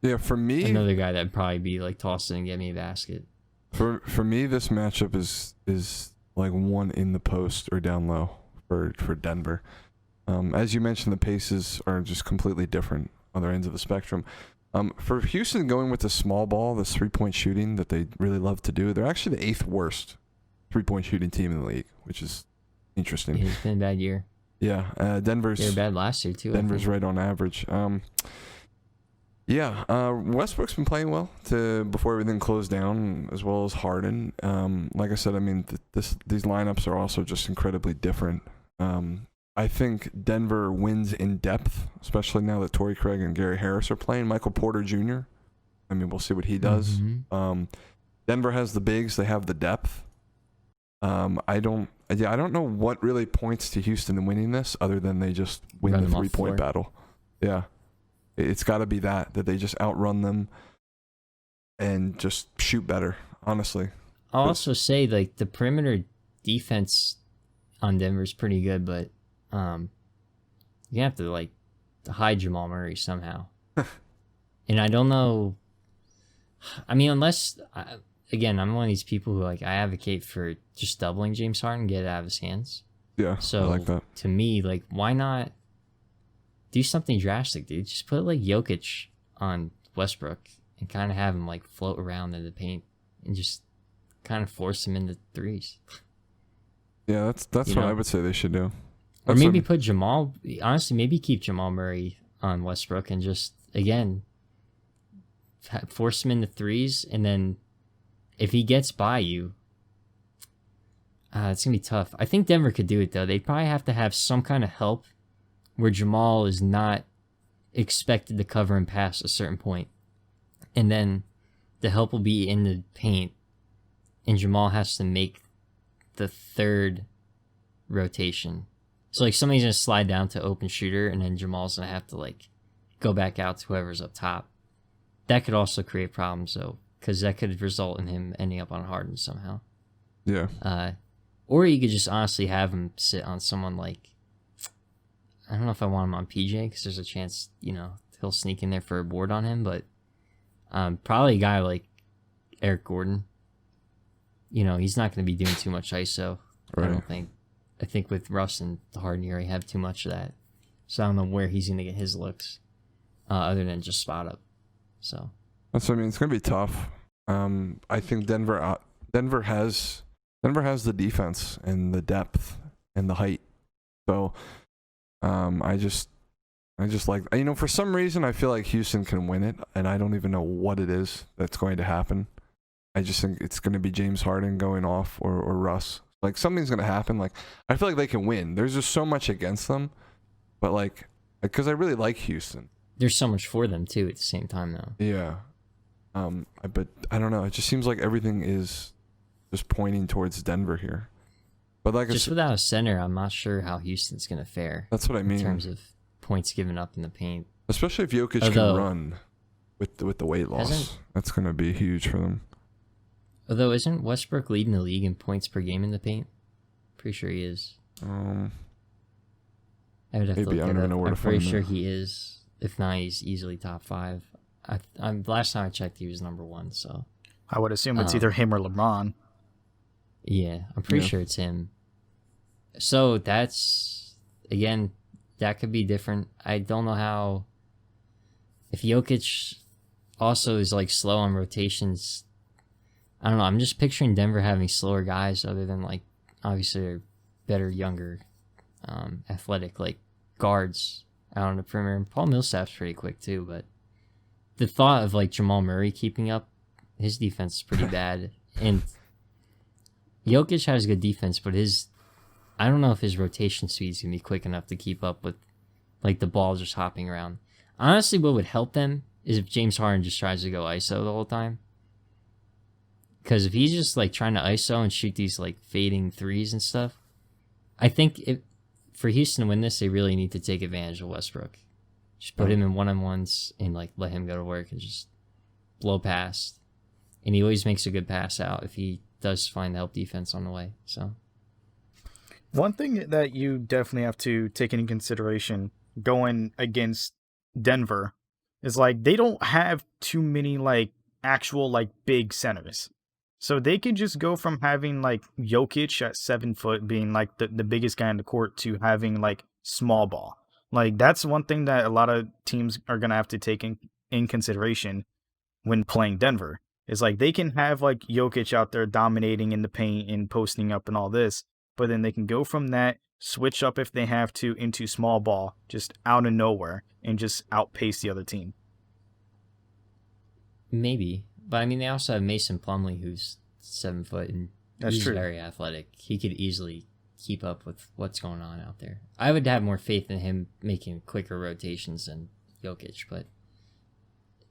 S3: Yeah, for me,
S1: another guy that'd probably be like tossed in and get me a basket.
S3: For me, this matchup is like one in the post or down low for Denver. As you mentioned, the paces are just completely different on their ends of the spectrum. For Houston, going with the small ball, this 3-point shooting that they really love to do, they're actually the 8th worst 3-point shooting team in the league, which is interesting.
S1: Yeah, it's been a bad year.
S3: Yeah, Denver's...
S1: They were bad last year, too.
S3: Denver's right on average. Westbrook's been playing well before everything closed down, as well as Harden. Like I said, I mean, these lineups are also just incredibly different. I think Denver wins in depth, especially now that Torrey Craig and Gary Harris are playing. Michael Porter Jr., I mean, we'll see what he does. Mm-hmm. Denver has the bigs. They have the depth. I don't know what really points to Houston in winning this other than they just win the 3-point battle. Yeah. It's got to be that they just outrun them and just shoot better, honestly.
S1: I'll also say, like, the perimeter defense on Denver is pretty good, but you have to, like, hide Jamal Murray somehow. And I don't know. I mean, unless, again, I'm one of these people who, like, I advocate for just doubling James Harden, get it out of his hands.
S3: Yeah,
S1: so,
S3: I like that.
S1: To me, like, why not do something drastic, dude? Just put, like, Jokic on Westbrook and kind of have him like float around in the paint and just kind of force him into threes.
S3: Yeah, that's what I would say they should do.
S1: Or maybe put Jamal. Honestly, maybe keep Jamal Murray on Westbrook and just again force him into threes, and then if he gets by you, it's gonna be tough. I think Denver could do it though. They probably have to have some kind of help where Jamal is not expected to cover and pass a certain point, and then the help will be in the paint, and Jamal has to make the third rotation. So like somebody's gonna slide down to open shooter, and then Jamal's gonna have to like go back out to whoever's up top. That could also create problems though, because that could result in him ending up on Harden somehow.
S3: Yeah.
S1: Or you could just honestly have him sit on someone like, I don't know if I want him on PJ because there's a chance, he'll sneak in there for a board on him, but probably a guy like Eric Gordon. He's not going to be doing too much ISO. Right. I don't think. I think with Russ and Harden, you already have too much of that. So I don't know where he's going to get his looks other than just spot up. So
S3: that's what I mean. It's going to be tough. I think Denver has the defense and the depth and the height. So I just like, for some reason I feel like Houston can win it, and I don't even know what it is that's going to happen. I just think it's going to be James Harden going off or Russ. Like something's going to happen. Like I feel like they can win. There's just so much against them, but like because I really like Houston. There's
S1: so much for them too at the same time though.
S3: Yeah. But I don't know. It just seems like everything is just pointing towards Denver here. But like
S1: just without a center, I'm not sure how Houston's going to fare.
S3: That's what I mean.
S1: In terms of points given up in the paint.
S3: Especially if Jokic can run with the weight loss. That's going to be huge for them.
S1: Although, isn't Westbrook leading the league in points per game in the paint? Pretty sure he is.
S3: I
S1: would have to look it up. I'm pretty sure he is. If not, he's easily top 5. Last time I checked, he was number 1. So
S2: I would assume it's either him or LeBron.
S1: Yeah, I'm pretty sure it's him. So that's, again, that could be different. I don't know how. If Jokic also is like slow on rotations, I don't know. I'm just picturing Denver having slower guys other than like obviously they're better, younger, athletic like guards out on the perimeter. Paul Millsap's pretty quick too, but the thought of like Jamal Murray keeping up, his defense is pretty bad. And Jokic has good defense, but I don't know if his rotation speed's gonna be quick enough to keep up with like the ball just hopping around. Honestly, what would help them is if James Harden just tries to go ISO the whole time. Because if he's just like trying to ISO and shoot these like fading threes and stuff, I think for Houston to win this, they really need to take advantage of Westbrook. Just put him in one-on-ones and like let him go to work and just blow past. And he always makes a good pass out if he does find help defense on the way. So
S2: one thing that you definitely have to take into consideration going against Denver is like they don't have too many like actual like big centers. So they can just go from having like Jokic at 7 foot being like the biggest guy in the court to having like small ball. Like that's one thing that a lot of teams are going to have to take in consideration when playing Denver. Is like they can have like Jokic out there dominating in the paint and posting up and all this, but then they can go from that, switch up if they have to into small ball, just out of nowhere, and just outpace the other team.
S1: Maybe. But I mean, they also have Mason Plumlee, who's 7 foot, and he's very athletic. He could easily keep up with what's going on out there. I would have more faith in him making quicker rotations than Jokic, but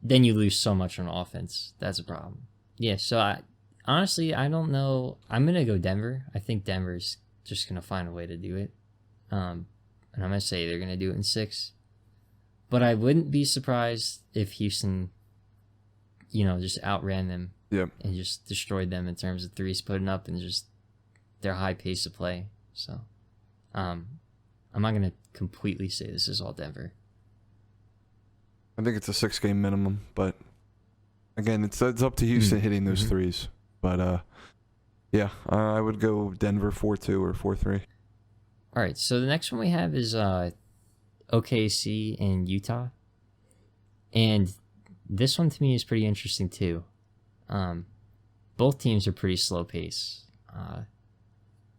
S1: then you lose so much on offense. That's a problem. Yeah, so I don't know. I'm going to go Denver. I think Denver's just going to find a way to do it. And I'm going to say they're going to do it in 6. But I wouldn't be surprised if Houston, just outran them and just destroyed them in terms of threes putting up and just their high pace of play. So I'm not going to completely say this is all Denver.
S3: I think it's a 6-game minimum, but again, it's up to Houston hitting those threes. But I would go Denver 4-2 or 4-3.
S1: All right, so the next one we have is OKC and Utah. And this one to me is pretty interesting too. Both teams are pretty slow pace.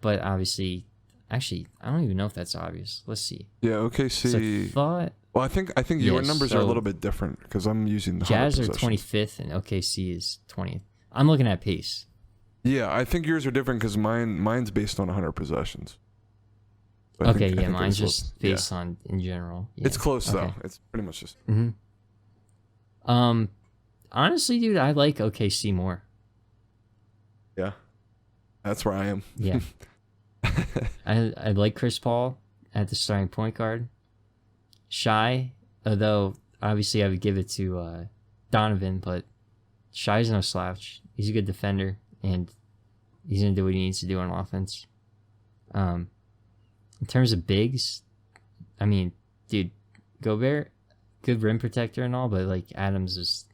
S1: But obviously, actually, I don't even know if that's obvious. Let's see.
S3: Yeah, OKC.
S1: Thought.
S3: Well, I think your numbers are a little bit different because I'm using the
S1: Jazz are 25th and OKC is 20th. I'm looking at pace.
S3: Yeah, I think yours are different because mine's based on 100 possessions. So
S1: okay, yeah, mine's just based on in general. Yeah.
S3: It's close though. It's pretty much just.
S1: Honestly, dude, I like OKC more.
S3: Yeah, that's where I am.
S1: Yeah, I like Chris Paul at the starting point guard. Shy, although obviously I would give it to Donovan, but Shy's no slouch. He's a good defender, and he's gonna do what he needs to do on offense. In terms of bigs, I mean, dude, Gobert, good rim protector and all, but like Adams is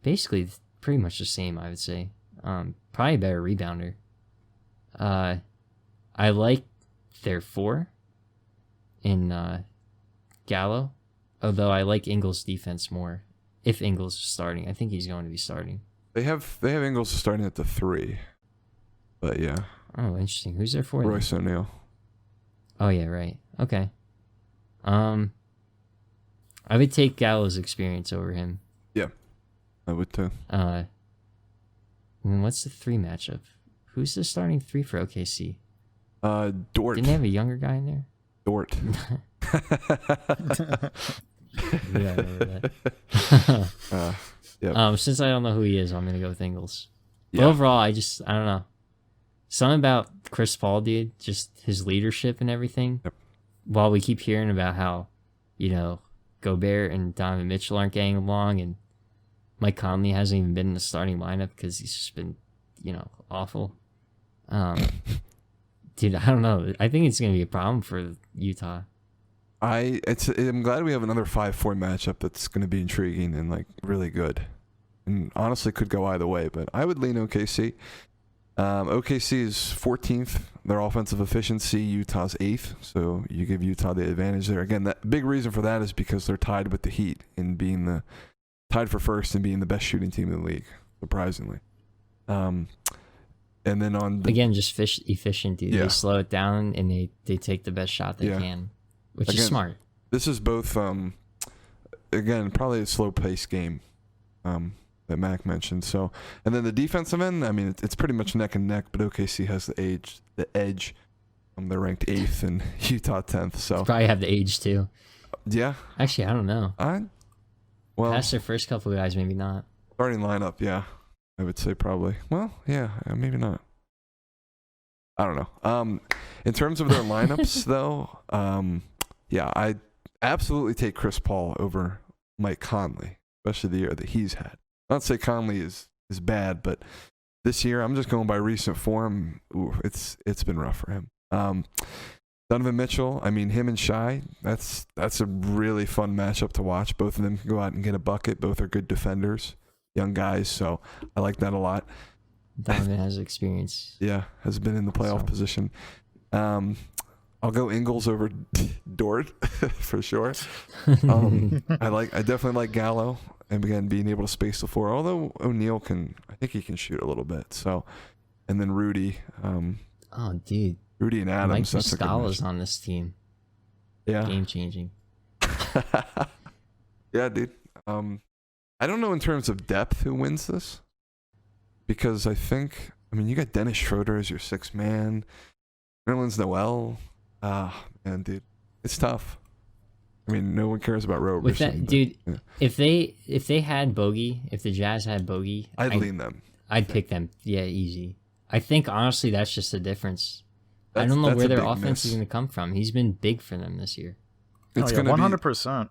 S1: basically pretty much the same, I would say. Probably a better rebounder. I like their 4 in Gallo, although I like Ingles' defense more. If Ingles is starting, I think he's going to be starting.
S3: They have Ingles starting at the 3, but yeah.
S1: Oh, interesting. Who's there for?
S3: Royce O'Neal.
S1: Oh yeah, right. Okay. I would take Gallo's experience over him.
S3: Yeah, I would too.
S1: And then what's the 3 matchup? Who's the starting 3 for OKC?
S3: Dort.
S1: Didn't they have a younger guy in there?
S3: Dort.
S1: Yeah, I remember that.
S3: Yeah.
S1: Since I don't know who he is, I'm gonna go with Ingles. But
S3: Yeah.
S1: overall, I don't know. Something about Chris Paul, dude, just his leadership and everything.
S3: Yep.
S1: While we keep hearing about how, Gobert and Donovan Mitchell aren't getting along, and Mike Conley hasn't even been in the starting lineup because he's just been, awful. Dude, I don't know. I think it's gonna be a problem for Utah.
S3: I'm glad we have another 5-4 matchup that's going to be intriguing and like really good, and honestly could go either way. But I would lean OKC. OKC is 14th. Their offensive efficiency, Utah's 8th. So you give Utah the advantage there. Again, that big reason for that is because they're tied with the Heat in being tied for first and being the best shooting team in the league, surprisingly. And then
S1: again, just efficient, dude.
S3: Yeah.
S1: They slow it down and they take the best shot they can, which is smart.
S3: This is both, again, probably a slow-paced game that Mac mentioned. So, and then the defensive end, I mean, it's pretty much neck and neck, but OKC has the edge. They're ranked 8th and Utah 10th. So
S1: probably have the age too.
S3: Yeah.
S1: Actually, I don't know.
S3: Well,
S1: past their first couple of guys, maybe not.
S3: Starting lineup, yeah, I would say probably. Well, yeah, maybe not. I don't know. In terms of their lineups, though, yeah, I absolutely take Chris Paul over Mike Conley, especially the year that he's had. Not to say Conley is bad, but this year I'm just going by recent form. Ooh, it's been rough for him. Donovan Mitchell, I mean, him and Shy, that's a really fun matchup to watch. Both of them can go out and get a bucket. Both are good defenders, young guys, so I like that a lot.
S1: Donovan has experience.
S3: Yeah, has been in the playoff position. I'll go Ingles over Dort for sure. I definitely like Gallo, and again being able to space the floor. Although O'Neal I think he can shoot a little bit. So, and then Rudy.
S1: Oh, dude.
S3: Rudy and Adams.
S1: Mike Muscala's on this team.
S3: Yeah.
S1: Game changing.
S3: Yeah, dude. I don't know in terms of depth who wins this, because I mean you got Dennis Schroeder as your 6th man. Nerlens Noel. Man, dude, it's tough. I mean, no one cares about Roberson.
S1: With that, dude, yeah. If they had Bogey, if the Jazz had Bogey,
S3: I'd lean them.
S1: I'd pick them. Yeah, easy. I think honestly that's just the difference. I don't know where their offense is going to come from. He's been big for them this year.
S2: It's going to 100%.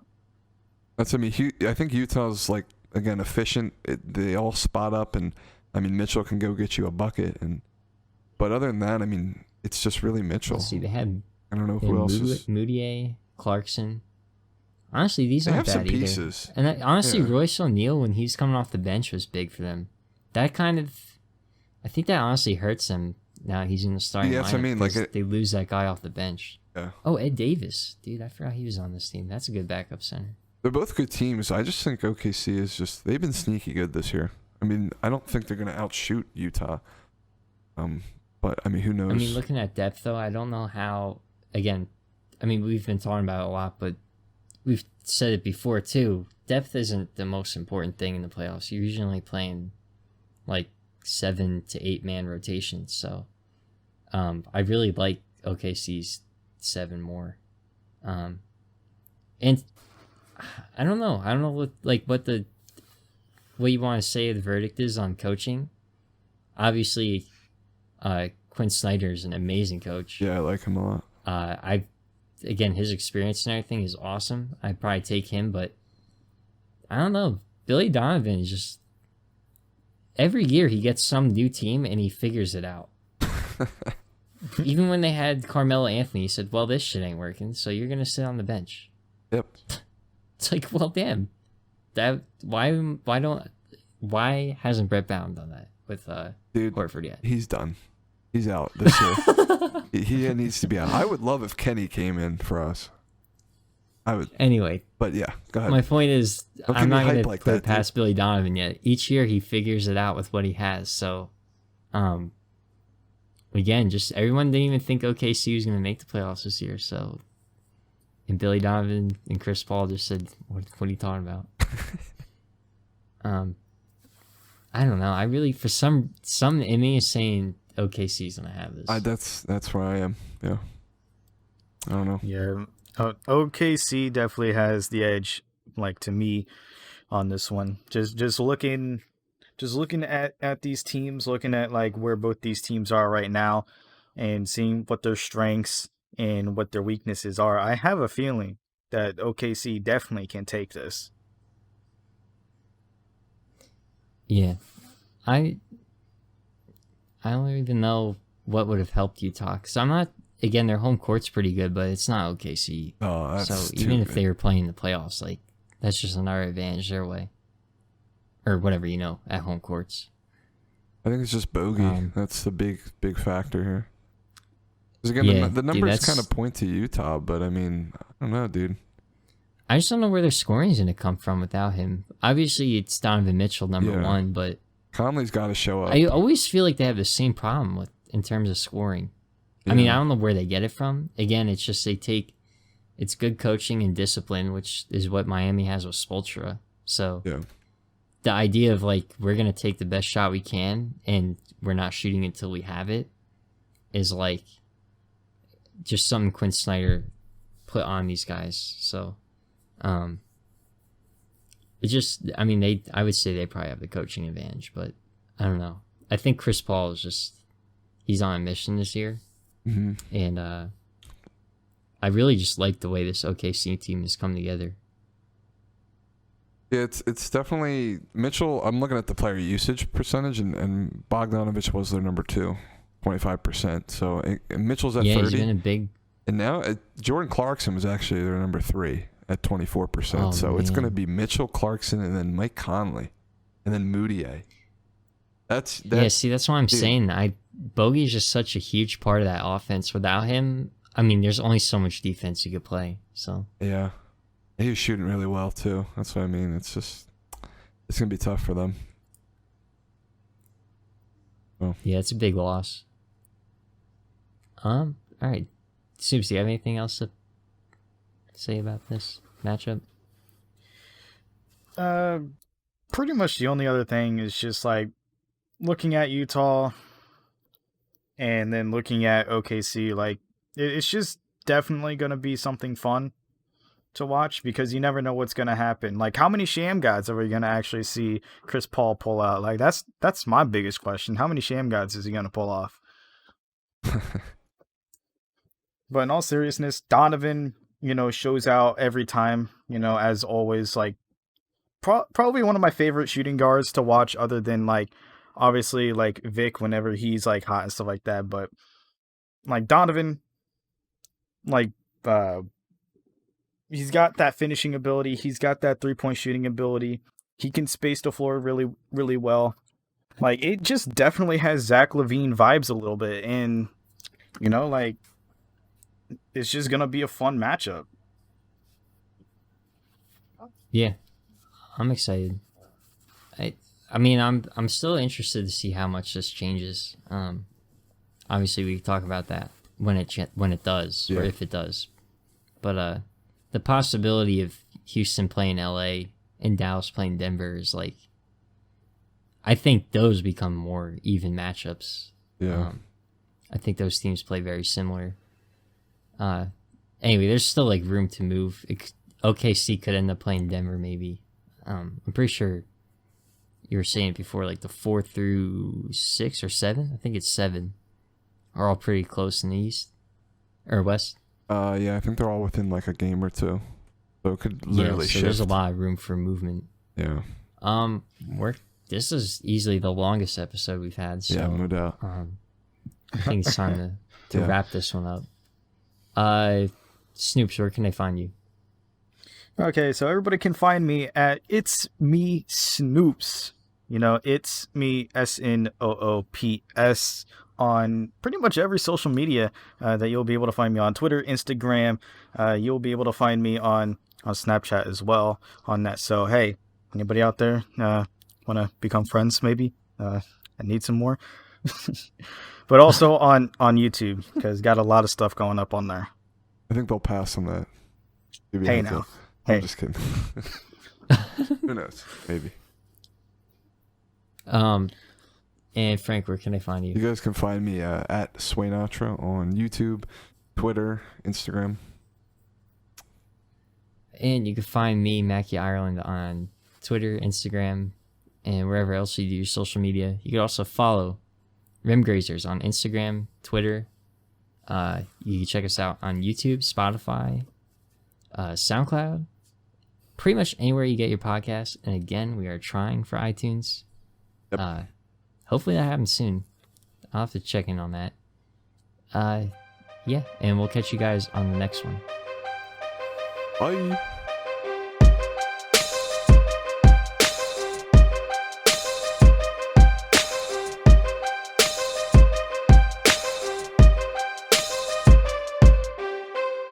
S3: I think Utah's like again efficient. They all spot up, and I mean Mitchell can go get you a bucket, but other than that, I mean it's just really Mitchell.
S1: Let's see, they had.
S3: I don't know who else is.
S1: Moutier, Clarkson. Honestly, these aren't bad
S3: some
S1: either.
S3: Pieces.
S1: And honestly, Royce O'Neal, when he's coming off the bench, was big for them. I think that honestly hurts them. Now he's in the starting lineup. I mean, they lose that guy off the bench.
S3: Yeah.
S1: Oh, Ed Davis, dude, I forgot he was on this team. That's a good backup center.
S3: they're both good teams. I just think OKC is they've been sneaky good this year. I mean, I don't think they're going to outshoot Utah. But I mean, who knows?
S1: I mean, looking at depth though, I don't know how. Again, I mean, we've been talking about it a lot, but we've said it before too. Depth isn't the most important thing in the playoffs. You're usually playing like 7 to 8 man rotations. So, I really like OKC's 7 more. And I don't know. I don't know what you want to say the verdict is on coaching. Obviously, Quinn Snyder is an amazing coach.
S3: Yeah, I like him a lot.
S1: Again, his experience and everything is awesome. I'd probably take him, but I don't know. Billy Donovan is just every year he gets some new team and he figures it out. Even when they had Carmelo Anthony, he said, "Well, this shit ain't working, so you're gonna sit on the bench."
S3: Yep.
S1: It's like, well, damn. Why hasn't Brett Brown done that with Horford yet?
S3: He's done. He's out this year. he needs to be out. I would love if Kenny came in for us. I would.
S1: Anyway.
S3: But yeah, go ahead.
S1: My point is, I'm not going to put it past
S3: dude.
S1: Billy Donovan yet. Each year he figures it out with what he has. So, again, just everyone didn't even think OKC was going to make the playoffs this year. So, and Billy Donovan and Chris Paul just said, "What are you talking about?" I don't know. I really, for some in me is saying OKC's gonna have this.
S3: That's where I am. Yeah. I don't know.
S2: Yeah. OKC definitely has the edge, like, to me, on this one. Just looking at these teams, looking at like where both these teams are right now, and seeing what their strengths and what their weaknesses are. I have a feeling that OKC definitely can take this.
S1: Yeah, I don't even know what would have helped Utah, because I'm not. Again, their home court's pretty good, but it's not OKC.
S3: Oh, that's
S1: so even if they were playing the playoffs, like, that's just another advantage their way, or whatever, at home courts.
S3: I think it's just Bogey. That's the big factor here. Because again, the numbers kind of point to Utah, but I mean, I don't know, dude.
S1: I just don't know where their scoring is going to come from without him. Obviously, it's Donovan Mitchell, number one, but
S3: Conley's got to show up.
S1: I always feel like they have the same problem in terms of scoring. Yeah. I mean, I don't know where they get it from. Again, it's just it's good coaching and discipline, which is what Miami has with Spoelstra. So the idea of, like, we're going to take the best shot we can and we're not shooting until we have it is, like, just something Quinn Snyder put on these guys. So, it just, I mean, I would say they probably have the coaching advantage, but I don't know. I think Chris Paul is he's on a mission this year.
S3: Mm-hmm.
S1: And I really just like the way this OKC team has come together.
S3: Yeah, it's definitely Mitchell. I'm looking at the player usage percentage, and Bogdanovich was their number 2, 25%. So Mitchell's at 30. Yeah,
S1: he's been a big.
S3: And now Jordan Clarkson was actually their number 3 at 24%. So it's going to be Mitchell, Clarkson, and then Mike Conley, and then Moutier. That's
S1: what I'm saying. Bogey's just such a huge part of that offense. Without him, I mean, there's only so much defense you could play. So
S3: yeah, he was shooting really well too. That's what I mean. It's gonna be tough for them. Oh.
S1: Yeah, it's a big loss. All right, Snoops, do you have anything else to say about this matchup?
S2: Pretty much the only other thing is just like looking at Utah and then looking at OKC, like it's just definitely going to be something fun to watch because you never know what's going to happen. Like, how many sham gods are we going to actually see Chris Paul pull out? Like, that's my biggest question. How many sham gods is he going to pull off? But in all seriousness, Donovan, shows out every time, as always. Like, probably one of my favorite shooting guards to watch, other than, like, obviously, like, Vic whenever he's, like, hot and stuff like that. But, like, Donovan, like, he's got that finishing ability. He's got that three-point shooting ability. He can space the floor really, really well. Like, it just definitely has Zach LaVine vibes a little bit. And, like, it's just going to be a fun matchup.
S1: Yeah, I'm excited. I mean, I'm still interested to see how much this changes. Obviously, we can talk about that when it does, or
S3: Yeah.
S1: if it does. But the possibility of Houston playing LA and Dallas playing Denver is like, I think those become more even matchups.
S3: Yeah.
S1: I think those teams play very similar. Anyway, there's still like room to move. OKC could end up playing Denver maybe. I'm pretty sure you were saying it before, like the 4 through 6 or 7. I think it's 7 are all pretty close in the East or West.
S3: Yeah, I think they're all within like a game or two, so it could literally
S1: so
S3: shift.
S1: there's a lot of room for movement.
S3: Yeah.
S1: This is easily the longest episode we've had. So,
S3: Yeah, no doubt.
S1: I think it's time to
S3: Yeah.
S1: wrap this one up. Snoops, where can they find you?
S2: Okay, so everybody can find me at It's Me Snoops. You know, it's me SNOOPS on pretty much every social media that you'll be able to find me on Twitter, Instagram. You'll be able to find me on Snapchat as well on that. So hey, anybody out there want to become friends? Maybe I need some more. But also on YouTube, because got a lot of stuff going up on there.
S3: I think they'll pass on that. Give you a
S2: Hey
S3: heads
S2: now.
S3: up. I'm
S2: Hey.
S3: just kidding. Who knows? Maybe.
S1: And Frank, where can they find
S3: You
S1: you?
S3: guys can find me at Swainatra on YouTube, Twitter, Instagram.
S1: And you can find me, Mackie Ireland, on Twitter, Instagram, and wherever else you do your social media. You can also follow Rim Grazers on Instagram, Twitter. You can check us out on YouTube, Spotify, SoundCloud, pretty much anywhere you get your podcast. And again, we are trying for iTunes.
S3: Yep.
S1: Hopefully that happens soon. I'll have to check in on that. Yeah, and we'll catch you guys on the next one.
S3: Bye.